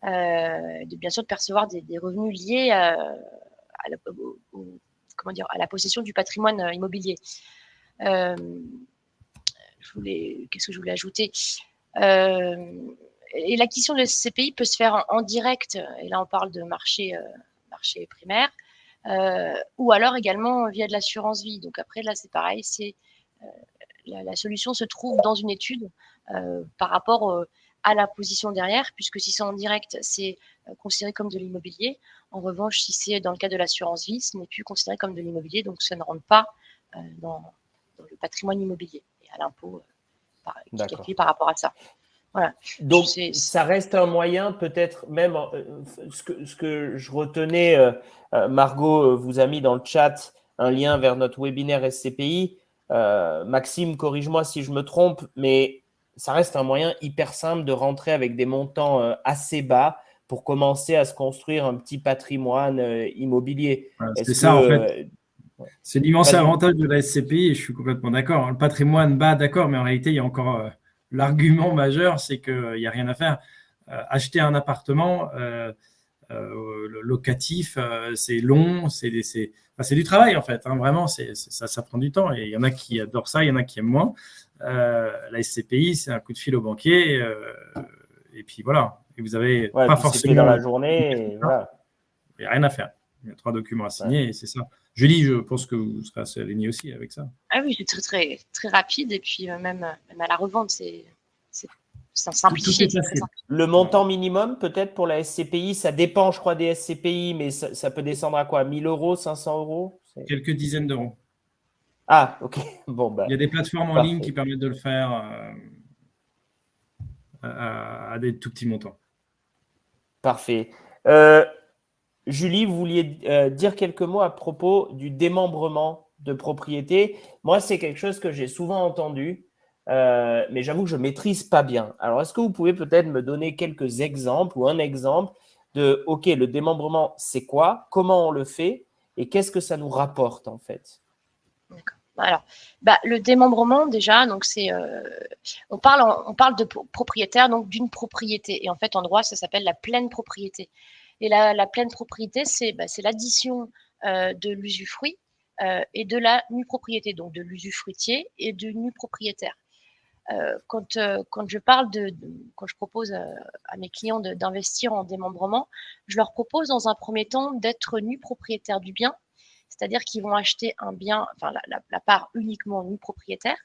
bien sûr de percevoir des revenus liés à la possession du patrimoine immobilier. Qu'est-ce que je voulais ajouter? Et l'acquisition de SCPI peut se faire en direct, et là on parle de marché primaire, ou alors également via de l'assurance vie. Donc après là c'est pareil, la solution se trouve dans une étude par rapport à la position derrière, puisque si c'est en direct, c'est considéré comme de l'immobilier. En revanche, si c'est dans le cas de l'assurance vie, ce n'est plus considéré comme de l'immobilier, donc ça ne rentre pas dans le patrimoine immobilier et à l'impôt qui est calculé par rapport à ça. Voilà. Donc, ça reste un moyen, peut-être même, ce que je retenais, Margot vous a mis dans le chat un lien vers notre webinaire SCPI. Maxime, corrige-moi si je me trompe, mais ça reste un moyen hyper simple de rentrer avec des montants assez bas pour commencer à se construire un petit patrimoine immobilier. C'est ça, en fait. C'est l'immense avantage de la SCPI, et je suis complètement d'accord. Le patrimoine bas, d'accord, mais en réalité, il y a encore l'argument majeur, c'est qu'il n'y a rien à faire. Acheter un appartement locatif, c'est long, c'est du travail, en fait. Hein, vraiment, ça prend du temps. Et il y en a qui adorent ça, il y en a qui aiment moins. La SCPI, c'est un coup de fil au banquier. Et puis voilà. Et vous n'avez pas forcément. Dans la journée. Et voilà. Il n'y a rien à faire. Il y a 3 documents à signer et c'est ça. Julie, je pense que vous serez assez alignée aussi avec ça. Ah oui, c'est très, très, très rapide. Et puis même à la revente, c'est simplifié. Le montant minimum, peut-être pour la SCPI, ça dépend, je crois, des SCPI, mais ça peut descendre à quoi? 1 000 euros, 500 euros? Quelques dizaines d'euros. Ah, ok. Bon, il y a des plateformes en ligne qui permettent de le faire à des tout petits montants. Parfait. Julie, vous vouliez dire quelques mots à propos du démembrement de propriété. Moi, c'est quelque chose que j'ai souvent entendu, mais j'avoue que je ne maîtrise pas bien. Alors, est-ce que vous pouvez peut-être me donner quelques exemples ou un exemple de, OK, le démembrement, c'est quoi? Comment on le fait? Et qu'est-ce que ça nous rapporte, en fait? D'accord. Alors, le démembrement, déjà, donc on parle de propriétaire, donc d'une propriété. Et en fait, en droit, ça s'appelle la pleine propriété. Et la pleine propriété, c'est l'addition de l'usufruit et de la nue propriété, donc de l'usufruitier et du nu propriétaire. Quand je propose à mes clients d'investir en démembrement, je leur propose dans un premier temps d'être nu propriétaire du bien, c'est-à-dire qu'ils vont acheter un bien, enfin la part uniquement nu propriétaire,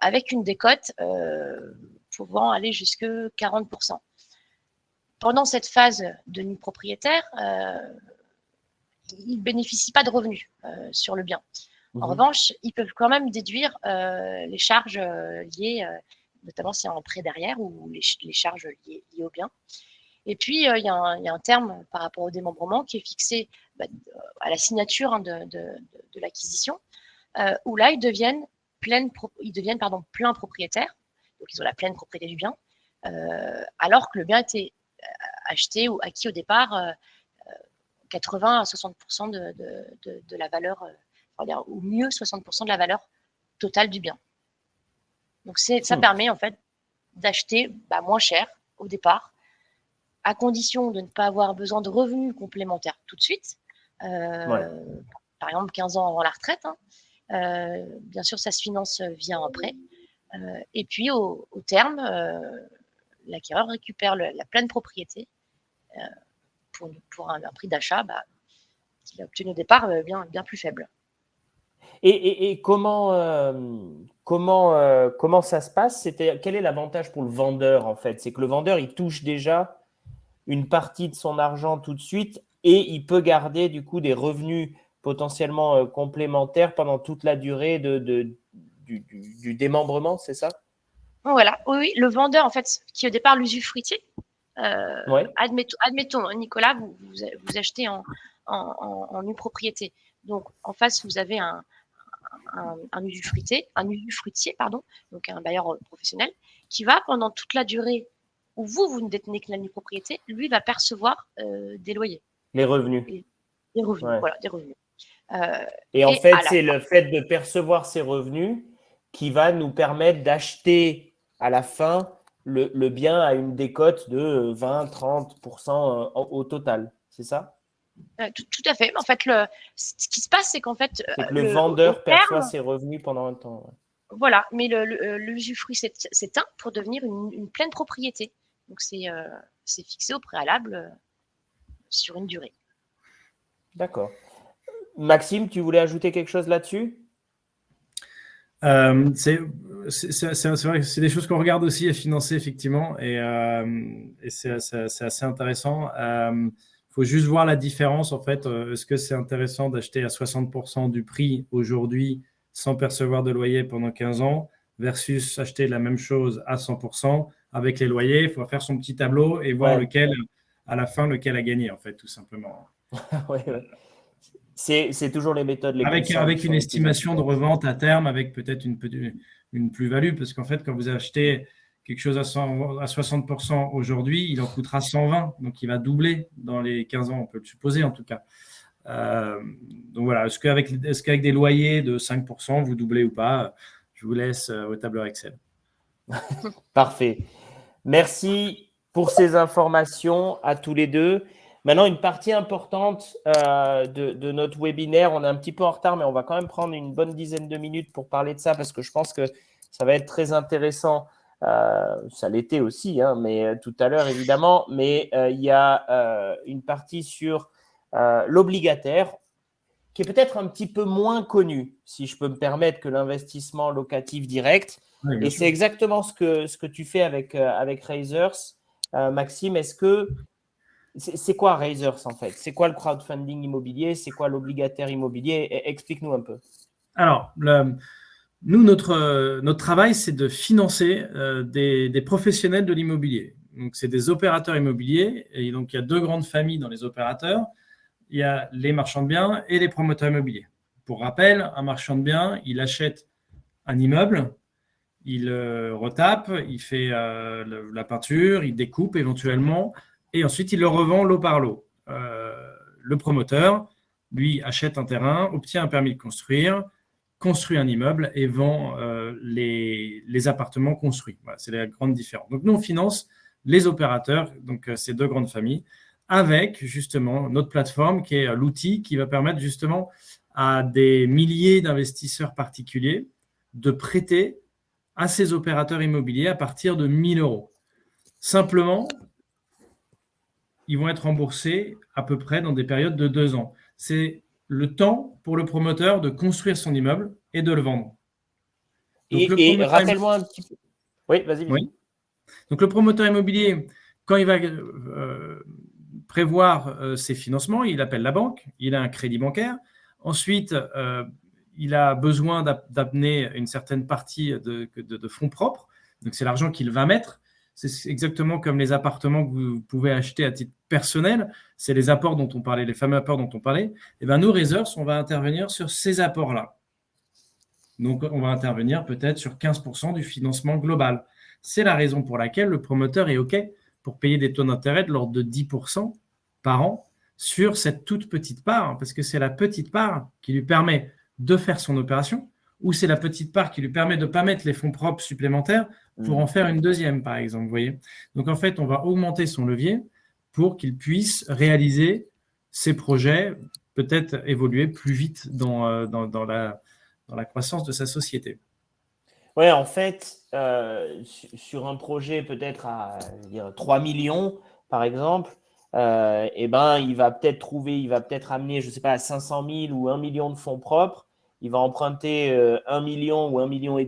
avec une décote pouvant aller jusqu'à 40%. Pendant cette phase de nu propriétaire, ils ne bénéficient pas de revenus sur le bien. En revanche, ils peuvent quand même déduire les charges liées, notamment s'il y a un prêt derrière, ou les charges liées au bien. Et puis, il y a un terme par rapport au démembrement qui est fixé à la signature de l'acquisition, où là, ils deviennent plein propriétaires, donc ils ont la pleine propriété du bien, alors que le bien était acheté ou acquis au départ 80 à 60% de la valeur, ou mieux 60% de la valeur totale du bien. Donc ça permet en fait d'acheter moins cher au départ, à condition de ne pas avoir besoin de revenus complémentaires tout de suite. Par exemple, 15 ans avant la retraite. Bien sûr, ça se finance via un prêt. Et puis, au terme, l'acquéreur récupère la pleine propriété pour un prix d'achat qu'il a obtenu au départ bien plus faible. Et comment ça se passe? Quel est l'avantage pour le vendeur, en fait? C'est que le vendeur, il touche déjà une partie de son argent tout de suite et il peut garder du coup des revenus potentiellement complémentaires pendant toute la durée du démembrement, c'est ça? Voilà, oui, le vendeur, en fait, qui au départ l'usufruitier, admettons, Nicolas, vous achetez en nue propriété. Donc, en face, vous avez un usufruitier, donc un bailleur professionnel, qui va, pendant toute la durée où vous ne détenez que la nue propriété, lui va percevoir des loyers. Les revenus. Des revenus, voilà, des revenus. Et en fait, c'est le fait de percevoir ces revenus qui va nous permettre d'acheter à la fin le bien à une décote de 20-30% au total. C'est ça? Tout à fait. En fait, ce qui se passe, c'est qu'en fait… C'est que le vendeur perçoit ses revenus pendant un temps. Ouais. Voilà, mais l'usufruit s'éteint pour devenir une pleine propriété. Donc, c'est fixé au préalable sur une durée. D'accord. Maxime, tu voulais ajouter quelque chose là-dessus? C'est vrai que c'est des choses qu'on regarde aussi à financer, effectivement, et c'est assez intéressant. Faut juste voir la différence, en fait. Est-ce que c'est intéressant d'acheter à 60% du prix aujourd'hui sans percevoir de loyer pendant 15 ans versus acheter la même chose à 100% avec les loyers? Il faut faire son petit tableau et voir à la fin, lequel a gagné, en fait, tout simplement. Ouais. C'est toujours les méthodes les plus simples. Avec une estimation de revente à terme, avec peut-être une plus-value, parce qu'en fait, quand vous achetez quelque chose à 60% aujourd'hui, il en coûtera 120, donc il va doubler dans les 15 ans, on peut le supposer en tout cas. Donc voilà, est-ce qu'avec des loyers de 5%, vous doublez ou pas? Je vous laisse au tableur Excel. Parfait. Merci pour ces informations à tous les deux. Maintenant, une partie importante de notre webinaire, on est un petit peu en retard, mais on va quand même prendre une bonne dizaine de minutes pour parler de ça parce que je pense que ça va être très intéressant. Ça l'était aussi, hein, mais tout à l'heure, évidemment. Mais il y a une partie sur l'obligataire qui est peut-être un petit peu moins connu, si je peux me permettre, que l'investissement locatif direct. Oui, et c'est exactement ce que tu fais avec Razors. Maxime, c'est quoi Razors en fait? C'est quoi le crowdfunding immobilier? C'est quoi l'obligataire immobilier? Explique-nous un peu. Alors, nous, notre travail, c'est de financer des professionnels de l'immobilier. Donc, c'est des opérateurs immobiliers. Et donc, il y a deux grandes familles dans les opérateurs. Il y a les marchands de biens et les promoteurs immobiliers. Pour rappel, un marchand de biens, il achète un immeuble, il retape, il fait la peinture, il découpe éventuellement, et ensuite il le revend lot par lot. Le promoteur, lui, achète un terrain, obtient un permis de construire, construit un immeuble et vend les appartements construits. Voilà, c'est la grande différence. Donc nous, on finance les opérateurs, donc ces deux grandes familles, avec justement notre plateforme qui est l'outil qui va permettre justement à des milliers d'investisseurs particuliers de prêter à ces opérateurs immobiliers à partir de 1 000 €. Simplement, ils vont être remboursés à peu près dans des périodes de 2 ans. C'est le temps pour le promoteur de construire son immeuble et de le vendre. Donc, et rappelle-moi un petit peu. Oui, vas-y. Oui. Donc, le promoteur immobilier, quand il va prévoir ses financements, il appelle la banque, il a un crédit bancaire. Ensuite, il a besoin d'amener une certaine partie de fonds propres. Donc, c'est l'argent qu'il va mettre. C'est exactement comme les appartements que vous pouvez acheter à titre personnel. C'est les apports dont on parlait, les fameux apports dont on parlait. Et bien, nous, Razors, on va intervenir sur ces apports-là. Donc, on va intervenir peut-être sur 15% du financement global. C'est la raison pour laquelle le promoteur est OK pour payer des taux d'intérêt de l'ordre de 10% par an sur cette toute petite part, parce que c'est la petite part qui lui permet de faire son opération, ou c'est la petite part qui lui permet de ne pas mettre les fonds propres supplémentaires pour en faire une deuxième, par exemple. Vous voyez ? Donc, en fait, on va augmenter son levier pour qu'il puisse réaliser ses projets, peut-être évoluer plus vite dans la croissance de sa société. Ouais, en fait, sur un projet peut-être à 3 millions, par exemple, il va peut-être amener, je ne sais pas, 500 000 ou 1 million de fonds propres. Il va emprunter 1 million ou 1,5 million.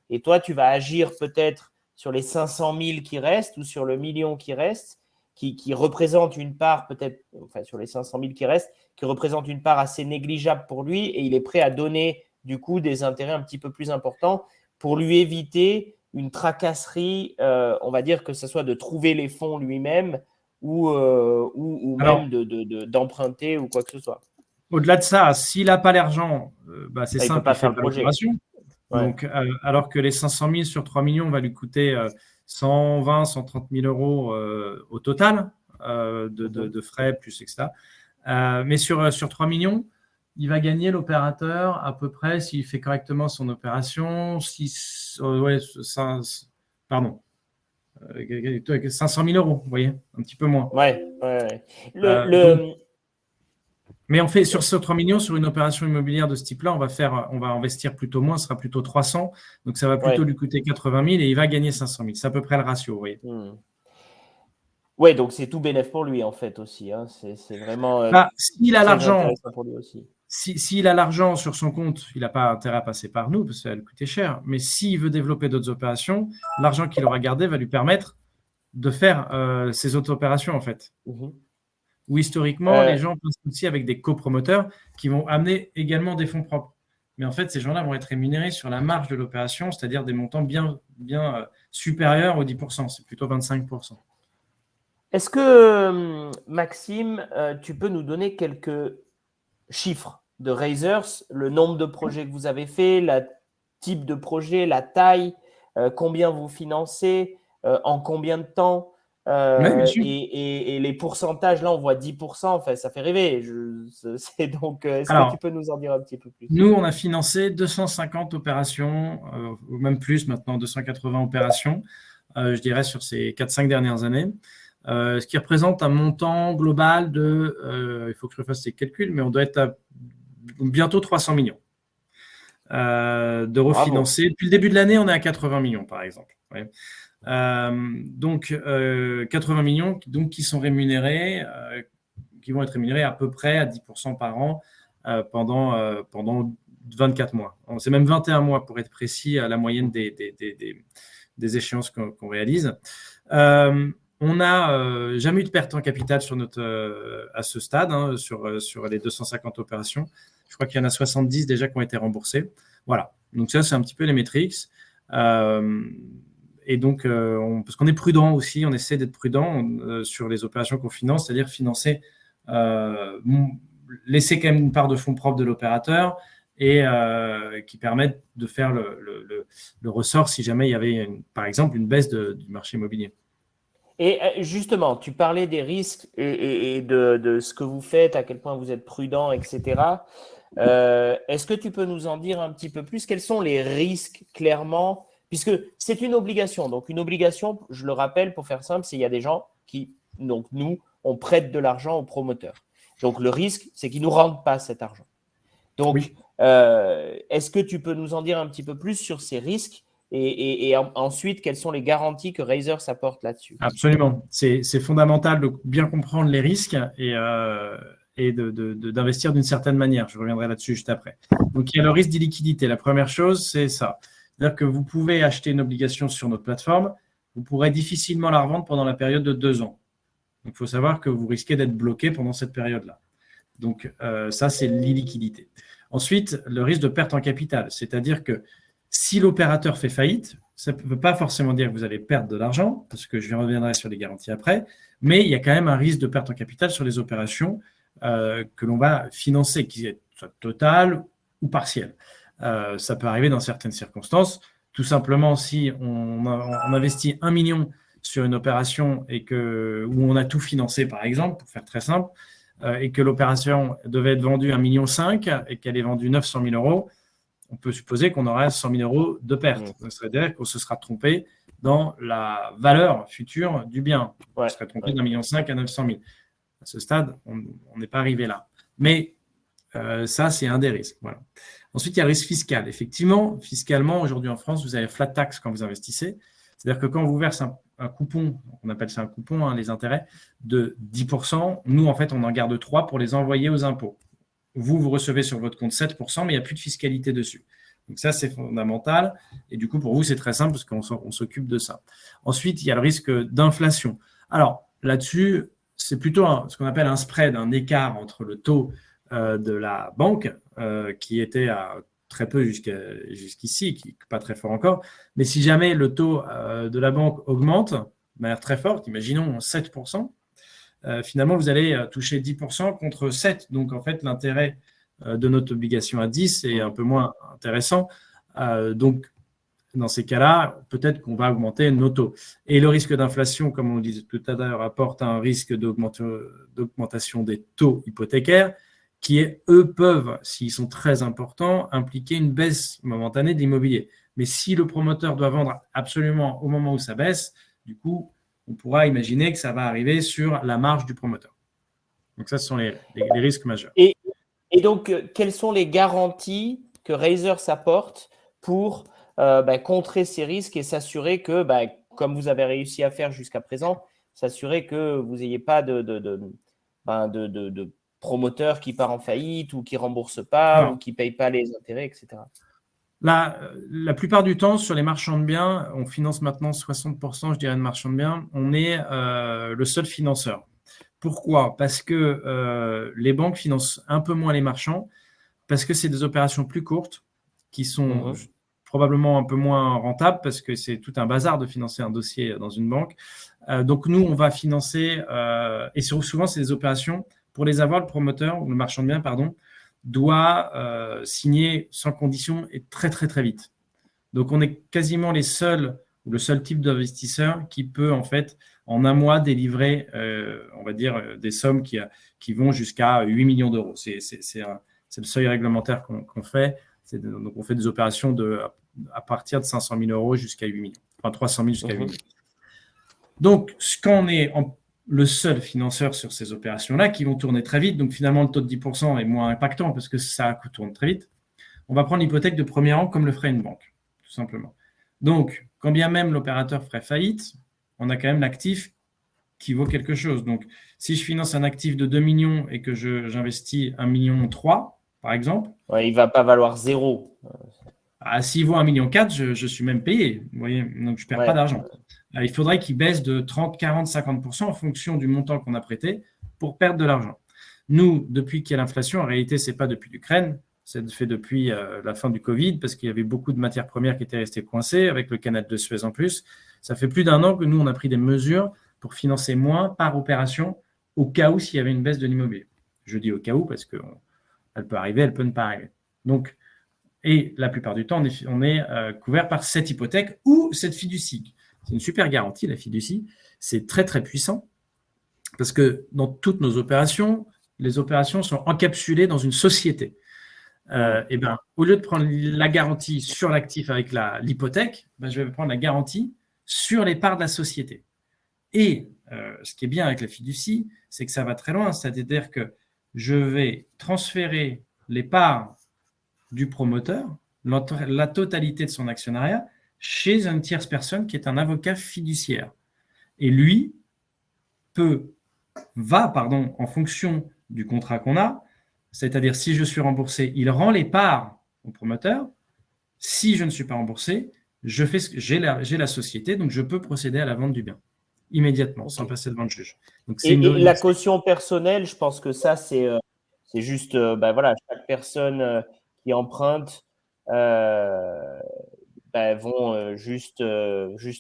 Et toi, tu vas agir peut-être sur les 500 000 qui restent ou sur le million qui reste, qui représente une part peut-être, enfin sur les 500 000 qui restent, qui représente une part assez négligeable pour lui, et il est prêt à donner du coup des intérêts un petit peu plus importants pour lui éviter une tracasserie, on va dire que ce soit de trouver les fonds lui-même ou même d'emprunter ou quoi que ce soit. Au-delà de ça, s'il n'a pas l'argent, c'est simple, il fait pas l'opération. Ouais. Donc, alors que les 500 000 sur 3 millions va lui coûter 120 130 000 euros au total de frais, plus etc. Mais sur 3 millions, il va gagner l'opérateur à peu près, s'il fait correctement son opération, 500 000 euros, vous voyez, un petit peu moins. Ouais. Mais on fait sur ce 3 millions, sur une opération immobilière de ce type-là, on va investir plutôt moins, ce sera plutôt 300. Donc, ça va plutôt lui coûter 80 000 et il va gagner 500 000. C'est à peu près le ratio, vous voyez. Ouais, donc c'est tout bénéf pour lui, en fait, aussi. Hein. C'est vraiment s'il a l'argent, pour lui aussi. S'il a l'argent sur son compte, il n'a pas intérêt à passer par nous parce que ça va lui coûter cher. Mais s'il veut développer d'autres opérations, l'argent qu'il aura gardé va lui permettre de faire ces autres opérations, en fait. Où historiquement, les gens passent aussi avec des copromoteurs qui vont amener également des fonds propres. Mais en fait, ces gens-là vont être rémunérés sur la marge de l'opération, c'est-à-dire des montants bien supérieurs aux 10%. C'est plutôt 25%. Est-ce que, Maxime, tu peux nous donner quelques chiffres de Raisers, le nombre de projets que vous avez fait, le type de projet, la taille, combien vous financez, en combien de temps et les pourcentages, là, on voit 10%, enfin, ça fait rêver. Est-ce que tu peux nous en dire un petit peu plus ? Nous, on a financé 250 opérations, ou même plus maintenant, 280 opérations, je dirais, sur ces 4-5 dernières années. Ce qui représente un montant global de, il faut que je refasse ces calculs, mais on doit être à bientôt 300 millions d'euros financés. Depuis le début de l'année, on est à 80 millions, par exemple. Ouais. Donc, 80 millions donc, qui sont rémunérés, qui vont être rémunérés à peu près à 10% par an pendant 24 mois. C'est même 21 mois pour être précis à la moyenne des échéances qu'on réalise. On n'a jamais eu de perte en capital à ce stade, hein, sur les 250 opérations. Je crois qu'il y en a 70 déjà qui ont été remboursés. Voilà. Donc ça, c'est un petit peu les métriques. Et donc, parce qu'on est prudent aussi, on essaie d'être prudent sur les opérations qu'on finance, c'est-à-dire financer, laisser quand même une part de fonds propres de l'opérateur et qui permettent de faire le ressort si jamais il y avait, par exemple, une baisse du marché immobilier. Et justement, tu parlais des risques et de ce que vous faites, à quel point vous êtes prudent, etc. Est-ce que tu peux nous en dire un petit peu plus ? Quels sont les risques clairement ? Puisque c'est une obligation. Donc, une obligation, je le rappelle, pour faire simple, c'est qu'il y a des gens qui, donc nous, on prête de l'argent aux promoteurs. Donc, le risque, c'est qu'ils ne nous rendent pas cet argent. Donc, oui. Est-ce que tu peux nous en dire un petit peu plus sur ces risques et ensuite, quelles sont les garanties que Raisers apporte là-dessus ? Absolument. C'est fondamental de bien comprendre les risques et d'investir d'une certaine manière. Je reviendrai là-dessus juste après. Donc, il y a le risque d'illiquidité. La première chose, c'est ça. C'est-à-dire que vous pouvez acheter une obligation sur notre plateforme, vous pourrez difficilement la revendre pendant la période de 2 ans. Donc, il faut savoir que vous risquez d'être bloqué pendant cette période-là. Donc, ça, c'est l'illiquidité. Ensuite, le risque de perte en capital. C'est-à-dire que si l'opérateur fait faillite, ça ne veut pas forcément dire que vous allez perdre de l'argent, parce que je reviendrai sur les garanties après, mais il y a quand même un risque de perte en capital sur les opérations que l'on va financer, qui est soit totale ou partielle. Ça peut arriver dans certaines circonstances. Tout simplement, si on investit 1 million sur une opération et où on a tout financé, par exemple, pour faire très simple, et que l'opération devait être vendue 1,5 million et qu'elle est vendue 900 000 euros, on peut supposer qu'on aura 100 000 euros de perte. C'est-à-dire qu'on se sera trompé dans la valeur future du bien. On serait trompé d'1,5 million à 900 000. À ce stade, on n'est pas arrivé là. Mais ça, c'est un des risques. Voilà. Ensuite, il y a le risque fiscal. Effectivement, fiscalement, aujourd'hui en France, vous avez flat tax quand vous investissez. C'est-à-dire que quand on vous verse un coupon, on appelle ça un coupon, les intérêts, de 10%, nous, en fait, on en garde 3 pour les envoyer aux impôts. Vous recevez sur votre compte 7%, mais il n'y a plus de fiscalité dessus. Donc ça, c'est fondamental. Et du coup, pour vous, c'est très simple parce qu'on s'occupe de ça. Ensuite, il y a le risque d'inflation. Alors, là-dessus, c'est plutôt ce qu'on appelle un spread, un écart entre le taux de la banque, qui était à très peu jusqu'ici, qui n'est pas très fort encore. Mais si jamais le taux de la banque augmente de manière très forte, imaginons 7%, finalement, vous allez toucher 10% contre 7%. Donc, en fait, l'intérêt de notre obligation à 10 est un peu moins intéressant. Donc, dans ces cas-là, peut-être qu'on va augmenter nos taux. Et le risque d'inflation, comme on le disait tout à l'heure, apporte un risque d'augmentation des taux hypothécaires qui, eux, peuvent, s'ils sont très importants, impliquer une baisse momentanée de l'immobilier. Mais si le promoteur doit vendre absolument au moment où ça baisse, du coup, on pourra imaginer que ça va arriver sur la marge du promoteur. Donc, ça, ce sont les risques majeurs. Et donc, quelles sont les garanties que Razer s'apporte pour contrer ces risques et s'assurer que, comme vous avez réussi à faire jusqu'à présent, s'assurer que vous n'ayez pas de promoteur qui part en faillite ou qui ne rembourse pas ou qui ne paye pas les intérêts, etc. La plupart du temps, sur les marchands de biens, on finance maintenant 60%, je dirais, de marchands de biens. On est le seul financeur. Pourquoi ? Parce que les banques financent un peu moins les marchands, parce que c'est des opérations plus courtes qui sont probablement un peu moins rentables, parce que c'est tout un bazar de financer un dossier dans une banque. Donc, nous, on va financer, et souvent, c'est des opérations, pour les avoir, le promoteur ou le marchand de biens, doit signer sans condition et très, très, très vite. Donc, on est quasiment les seuls, ou le seul type d'investisseur qui peut, en fait, en un mois, délivrer, on va dire, des sommes qui vont jusqu'à 8 millions d'euros. C'est le seuil réglementaire qu'on fait. Donc, on fait des opérations à partir de 500 000 euros jusqu'à 8 millions. Enfin, 300 000 jusqu'à 8 millions. Donc, quand on est le seul financeur sur ces opérations-là, qui vont tourner très vite, donc finalement, le taux de 10% est moins impactant parce que ça tourne très vite, on va prendre l'hypothèque de premier rang comme le ferait une banque, tout simplement. Donc, quand bien même l'opérateur ferait faillite, on a quand même l'actif qui vaut quelque chose. Donc, si je finance un actif de 2 millions et que j'investis 1,3 million, par exemple… il ne va pas valoir 0. S'il vaut 1,4 million, je suis même payé. Vous voyez, donc je ne perds pas d'argent. Il faudrait qu'il baisse de 30, 40, 50% en fonction du montant qu'on a prêté pour perdre de l'argent. Nous, depuis qu'il y a l'inflation, en réalité, ce n'est pas depuis l'Ukraine, c'est fait depuis la fin du Covid, parce qu'il y avait beaucoup de matières premières qui étaient restées coincées, avec le canal de Suez en plus. Ça fait plus d'1 an que nous, on a pris des mesures pour financer moins par opération, au cas où s'il y avait une baisse de l'immobilier. Je dis au cas où, parce qu'elle peut arriver, elle peut ne pas arriver. Donc, et la plupart du temps, on est couvert par cette hypothèque ou cette fiducie. C'est une super garantie, la fiducie. C'est très, très puissant parce que dans toutes nos opérations, les opérations sont encapsulées dans une société. Au lieu de prendre la garantie sur l'actif avec l'hypothèque, je vais prendre la garantie sur les parts de la société. Et ce qui est bien avec la fiducie, c'est que ça va très loin. C'est-à-dire que je vais transférer les parts du promoteur, la totalité de son actionnariat, chez une tierce personne qui est un avocat fiduciaire. Et lui va, en fonction du contrat qu'on a, c'est-à-dire si je suis remboursé, il rend les parts au promoteur. Si je ne suis pas remboursé, j'ai la société, donc je peux procéder à la vente du bien immédiatement, sans passer devant le juge. Donc, et la caution personnelle, je pense que ça, c'est juste, chaque personne qui emprunte vont juste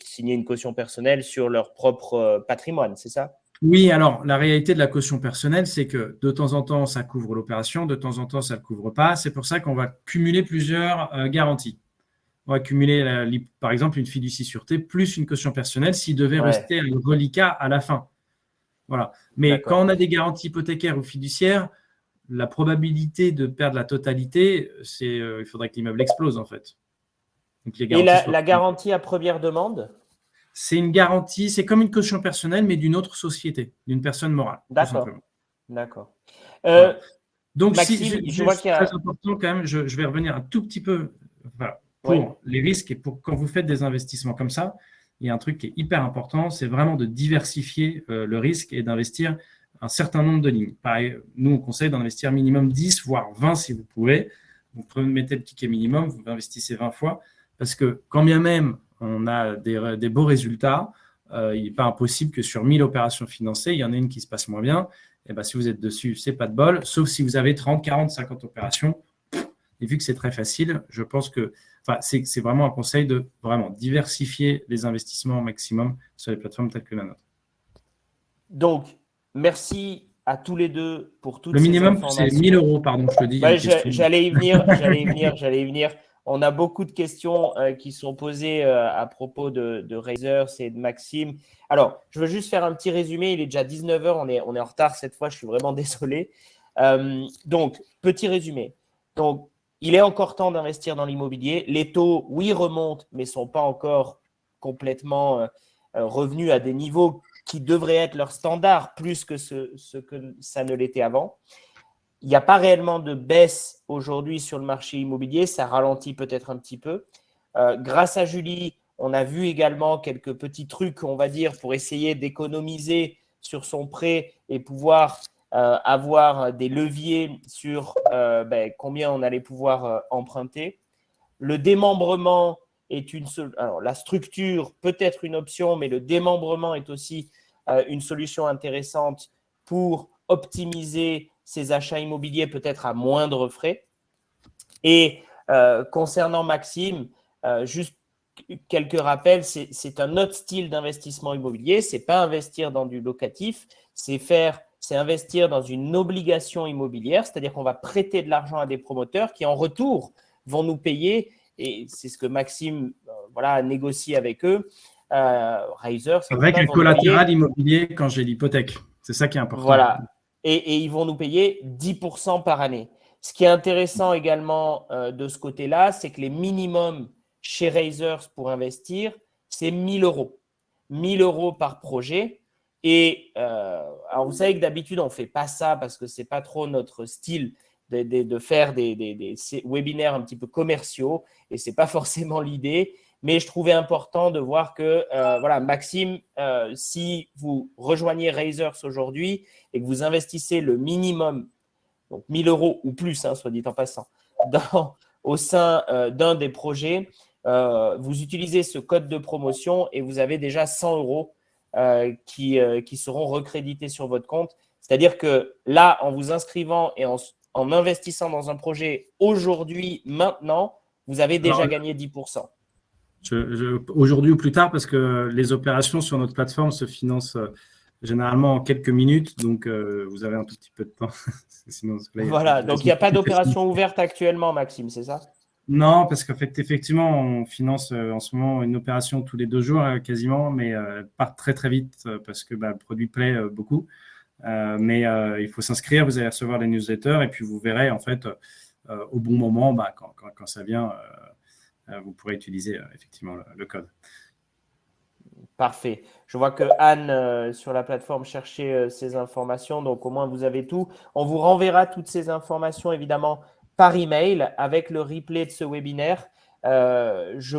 signer une caution personnelle sur leur propre patrimoine, c'est ça ? Oui, alors la réalité de la caution personnelle, c'est que de temps en temps, ça couvre l'opération, de temps en temps, ça ne le couvre pas. C'est pour ça qu'on va cumuler plusieurs garanties. On va cumuler, par exemple, une fiducie sûreté plus une caution personnelle s'il devait rester un reliquat à la fin. Voilà. Mais D'accord. quand on a des garanties hypothécaires ou fiduciaires, la probabilité de perdre la totalité, il faudrait que l'immeuble explose en fait. Donc, les Et garanties soient... la garantie à première demande? C'est une garantie, c'est comme une caution personnelle, mais d'une autre société, d'une personne morale, tout D'accord. simplement. D'accord. Voilà. Donc, Maxime, je vois qu'il y très a… important quand même, je vais revenir un tout petit peu pour Oui. les risques et pour quand vous faites des investissements comme ça, il y a un truc qui est hyper important, c'est vraiment de diversifier le risque et d'investir un certain nombre de lignes. Pareil, nous, on conseille d'en investir minimum 10, voire 20 si vous pouvez. Vous mettez le ticket minimum, vous investissez 20 fois, parce que quand bien même on a des beaux résultats, il n'est pas impossible que sur 1000 opérations financées, il y en ait une qui se passe moins bien. Et ben, si vous êtes dessus, c'est pas de bol, sauf si vous avez 30, 40, 50 opérations. Et vu que c'est très facile, je pense que c'est vraiment un conseil de vraiment diversifier les investissements au maximum sur les plateformes telles que la nôtre. Donc, merci à tous les deux pour toutes Le ces minimum, c'est 1000 informations. €, pardon, je te dis, il y a une question. J'allais y venir. On a beaucoup de questions qui sont posées à propos de Razers et de Maxime. Alors, je veux juste faire un petit résumé. Il est déjà 19h, on est en retard cette fois, je suis vraiment désolé. Donc, petit résumé. Donc, il est encore temps d'investir dans l'immobilier. Les taux, oui, remontent, mais ne sont pas encore complètement revenus à des niveaux qui devraient être leur standard plus que ce que ça ne l'était avant. Il n'y a pas réellement de baisse aujourd'hui sur le marché immobilier, ça ralentit peut-être un petit peu. Grâce à Julie, on a vu également quelques petits trucs, on va dire, pour essayer d'économiser sur son prêt et pouvoir avoir des leviers sur combien on allait pouvoir emprunter. Le démembrement est alors la structure peut être une option, mais le démembrement est aussi une solution intéressante pour optimiser ses achats immobiliers peut-être à moindre frais. Et concernant Maxime, juste quelques rappels, c'est un autre style d'investissement immobilier. Ce n'est pas investir dans du locatif, c'est investir dans une obligation immobilière, c'est-à-dire qu'on va prêter de l'argent à des promoteurs qui, en retour, vont nous payer. Et c'est ce que Maxime négocie avec eux. Razers, Avec un collatéral immobilier quand j'ai l'hypothèque. C'est ça qui est important. Voilà. Et ils vont nous payer 10% par année. Ce qui est intéressant également de ce côté-là, c'est que les minimums chez Razers pour investir, c'est 1000 €. 1000 € par projet. Et alors, vous savez que d'habitude, on ne fait pas ça parce que ce n'est pas trop notre style de faire des webinaires un petit peu commerciaux. Et ce n'est pas forcément l'idée. Mais je trouvais important de voir que, Maxime, si vous rejoignez Razers aujourd'hui et que vous investissez le minimum, donc 1000 € ou plus, soit dit en passant, au sein d'un des projets, vous utilisez ce code de promotion et vous avez déjà 100 € qui seront recrédités sur votre compte. C'est-à-dire que là, en vous inscrivant et en investissant dans un projet aujourd'hui, maintenant, vous avez déjà gagné 10%. Aujourd'hui ou plus tard, parce que les opérations sur notre plateforme se financent généralement en quelques minutes, donc vous avez un tout petit peu de temps. Sinon, donc il n'y a pas d'opération ouverte actuellement, Maxime, c'est ça? Non, parce qu'en fait, effectivement, on finance en ce moment une opération tous les 2 jours quasiment, mais elle part très très vite parce que le produit plaît beaucoup. Mais il faut s'inscrire, vous allez recevoir les newsletters et puis vous verrez en fait au bon moment, quand ça vient, vous pourrez utiliser effectivement le code. Parfait. Je vois que Anne sur la plateforme cherchait ces informations, donc au moins vous avez tout. On vous renverra toutes ces informations évidemment par email avec le replay de ce webinaire. Je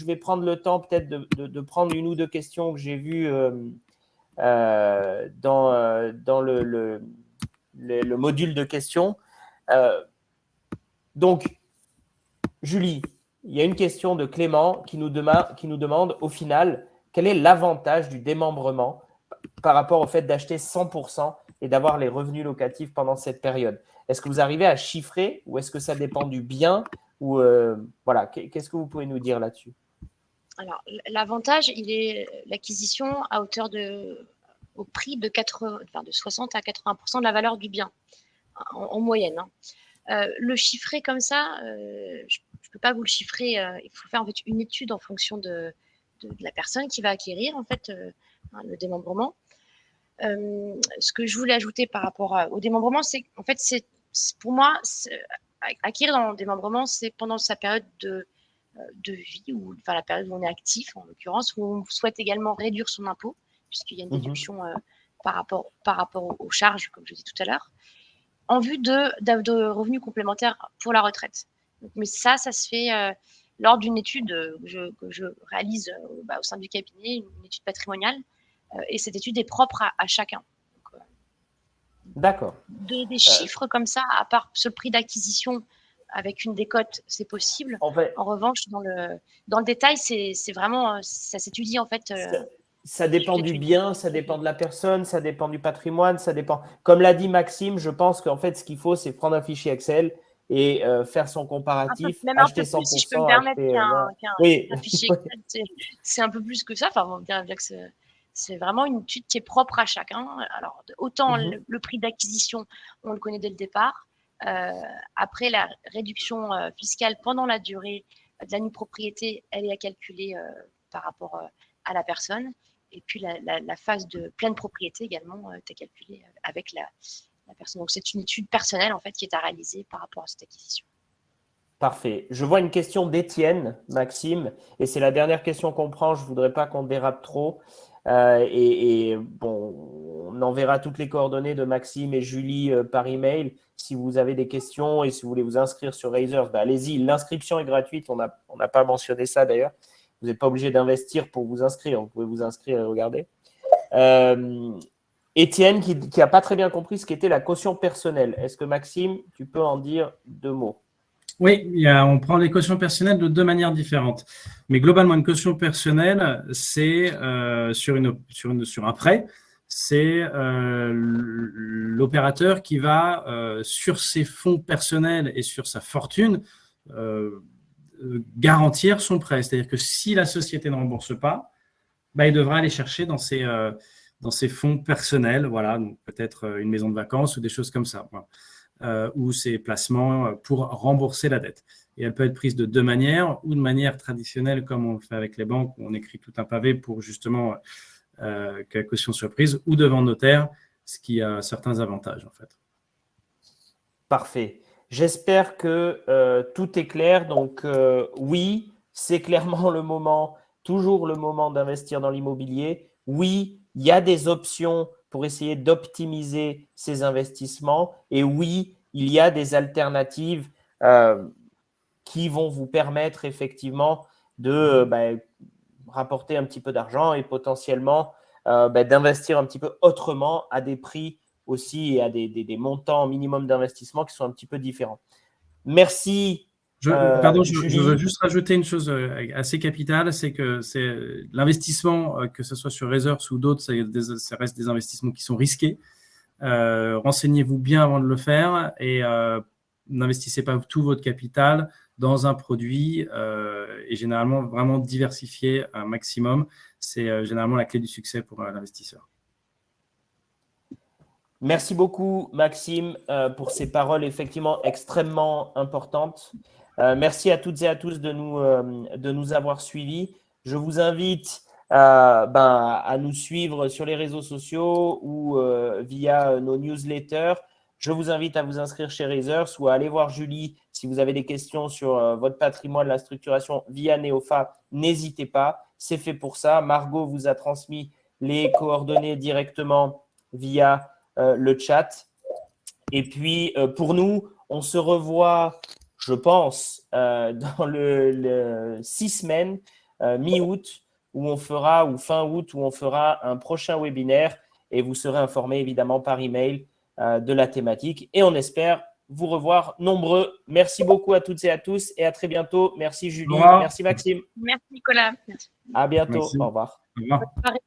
vais prendre le temps peut-être de prendre une ou deux questions que j'ai vues dans le module de questions. Donc, Julie, il y a une question de Clément qui nous demande au final, quel est l'avantage du démembrement par rapport au fait d'acheter 100% et d'avoir les revenus locatifs pendant cette période? Est-ce que vous arrivez à chiffrer ou est-ce que ça dépend du bien ou qu'est-ce que vous pouvez nous dire là-dessus? Alors, l'avantage, il est l'acquisition à hauteur au prix de 60 à 80% de la valeur du bien, en moyenne. Le chiffrer comme ça, je ne peux pas vous le chiffrer. Il faut faire en fait une étude en fonction de la personne qui va acquérir en fait le démembrement. Ce que je voulais ajouter par rapport au démembrement, c'est qu'en fait, pour moi, acquérir dans le démembrement, c'est pendant sa période de vie, ou enfin la période où on est actif, en l'occurrence, où on souhaite également réduire son impôt, puisqu'il y a une déduction par rapport aux charges, comme je dis tout à l'heure, en vue de revenus complémentaires pour la retraite. Donc, mais ça se fait lors d'une étude que je réalise au sein du cabinet, une étude patrimoniale, et cette étude est propre à chacun. D'accord. Des chiffres comme ça, à part ce prix d'acquisition avec une décote, c'est possible. En revanche, dans le détail, c'est vraiment, ça s'étudie en fait. Ça dépend du bien, ça dépend de la personne, ça dépend du patrimoine, ça dépend. Comme l'a dit Maxime, je pense qu'en fait, ce qu'il faut, c'est prendre un fichier Excel et faire son comparatif, même acheter un peu plus, 100%. si je peux me permettre, qu'un fichier Excel, c'est un peu plus que ça. Enfin, on dirait bien que c'est vraiment une étude qui est propre à chacun. Alors, autant le prix d'acquisition, on le connaît dès le départ. Après, la réduction fiscale pendant la durée de la nue propriété, elle est à calculer par rapport à la personne. Et puis, la phase de pleine propriété également est à calculer avec la personne. Donc, c'est une étude personnelle en fait qui est à réaliser par rapport à cette acquisition. Parfait. Je vois une question d'Étienne, Maxime, et c'est la dernière question qu'on prend. Je ne voudrais pas qu'on dérape trop. Bon, on enverra toutes les coordonnées de Maxime et Julie par email. Si vous avez des questions et si vous voulez vous inscrire sur Raizers, allez-y. L'inscription est gratuite. On n'a pas mentionné ça d'ailleurs. Vous n'êtes pas obligé d'investir pour vous inscrire. Vous pouvez vous inscrire et regarder. Étienne qui n'a pas très bien compris ce qu'était la caution personnelle. Est-ce que Maxime, tu peux en dire 2 mots? Oui, on prend les cautions personnelles de 2 manières différentes. Mais globalement, une caution personnelle, c'est sur un prêt, c'est l'opérateur qui va, sur ses fonds personnels et sur sa fortune, garantir son prêt. C'est-à-dire que si la société ne rembourse pas, il devra aller chercher dans ses fonds personnels, voilà, donc peut-être une maison de vacances ou des choses comme ça. Voilà. Ou ses placements pour rembourser la dette. Et elle peut être prise de 2 manières, ou de manière traditionnelle comme on le fait avec les banques, où on écrit tout un pavé pour justement que la caution soit prise, ou devant notaire, ce qui a certains avantages en fait. Parfait. J'espère que tout est clair. Donc oui, c'est clairement le moment, toujours le moment d'investir dans l'immobilier. Oui, il y a des options pour essayer d'optimiser ces investissements. Et oui, il y a des alternatives qui vont vous permettre effectivement de rapporter un petit peu d'argent et potentiellement d'investir un petit peu autrement à des prix aussi et à des montants minimum d'investissement qui sont un petit peu différents. Merci. Je veux juste rajouter une chose assez capitale, c'est que l'investissement, que ce soit sur Raizers ou d'autres, ça reste des investissements qui sont risqués. Renseignez-vous bien avant de le faire et n'investissez pas tout votre capital dans un produit et généralement vraiment diversifier un maximum. C'est généralement la clé du succès pour l'investisseur. Merci beaucoup, Maxime, pour ces paroles effectivement extrêmement importantes. Merci à toutes et à tous de nous avoir suivis. Je vous invite à nous suivre sur les réseaux sociaux ou via nos newsletters. Je vous invite à vous inscrire chez Raizers ou à aller voir Julie si vous avez des questions sur votre patrimoine, la structuration via Neofa. N'hésitez pas, c'est fait pour ça. Margot vous a transmis les coordonnées directement via le chat. Et puis, pour nous, on se revoit, je pense, dans le 6 semaines, mi-août, ou fin août, où on fera un prochain webinaire et vous serez informés évidemment par email de la thématique. Et on espère vous revoir nombreux. Merci beaucoup à toutes et à tous et à très bientôt. Merci Julie, merci Maxime. Merci Nicolas. Merci. À bientôt. Merci. Au revoir. Au revoir. Bonne soirée.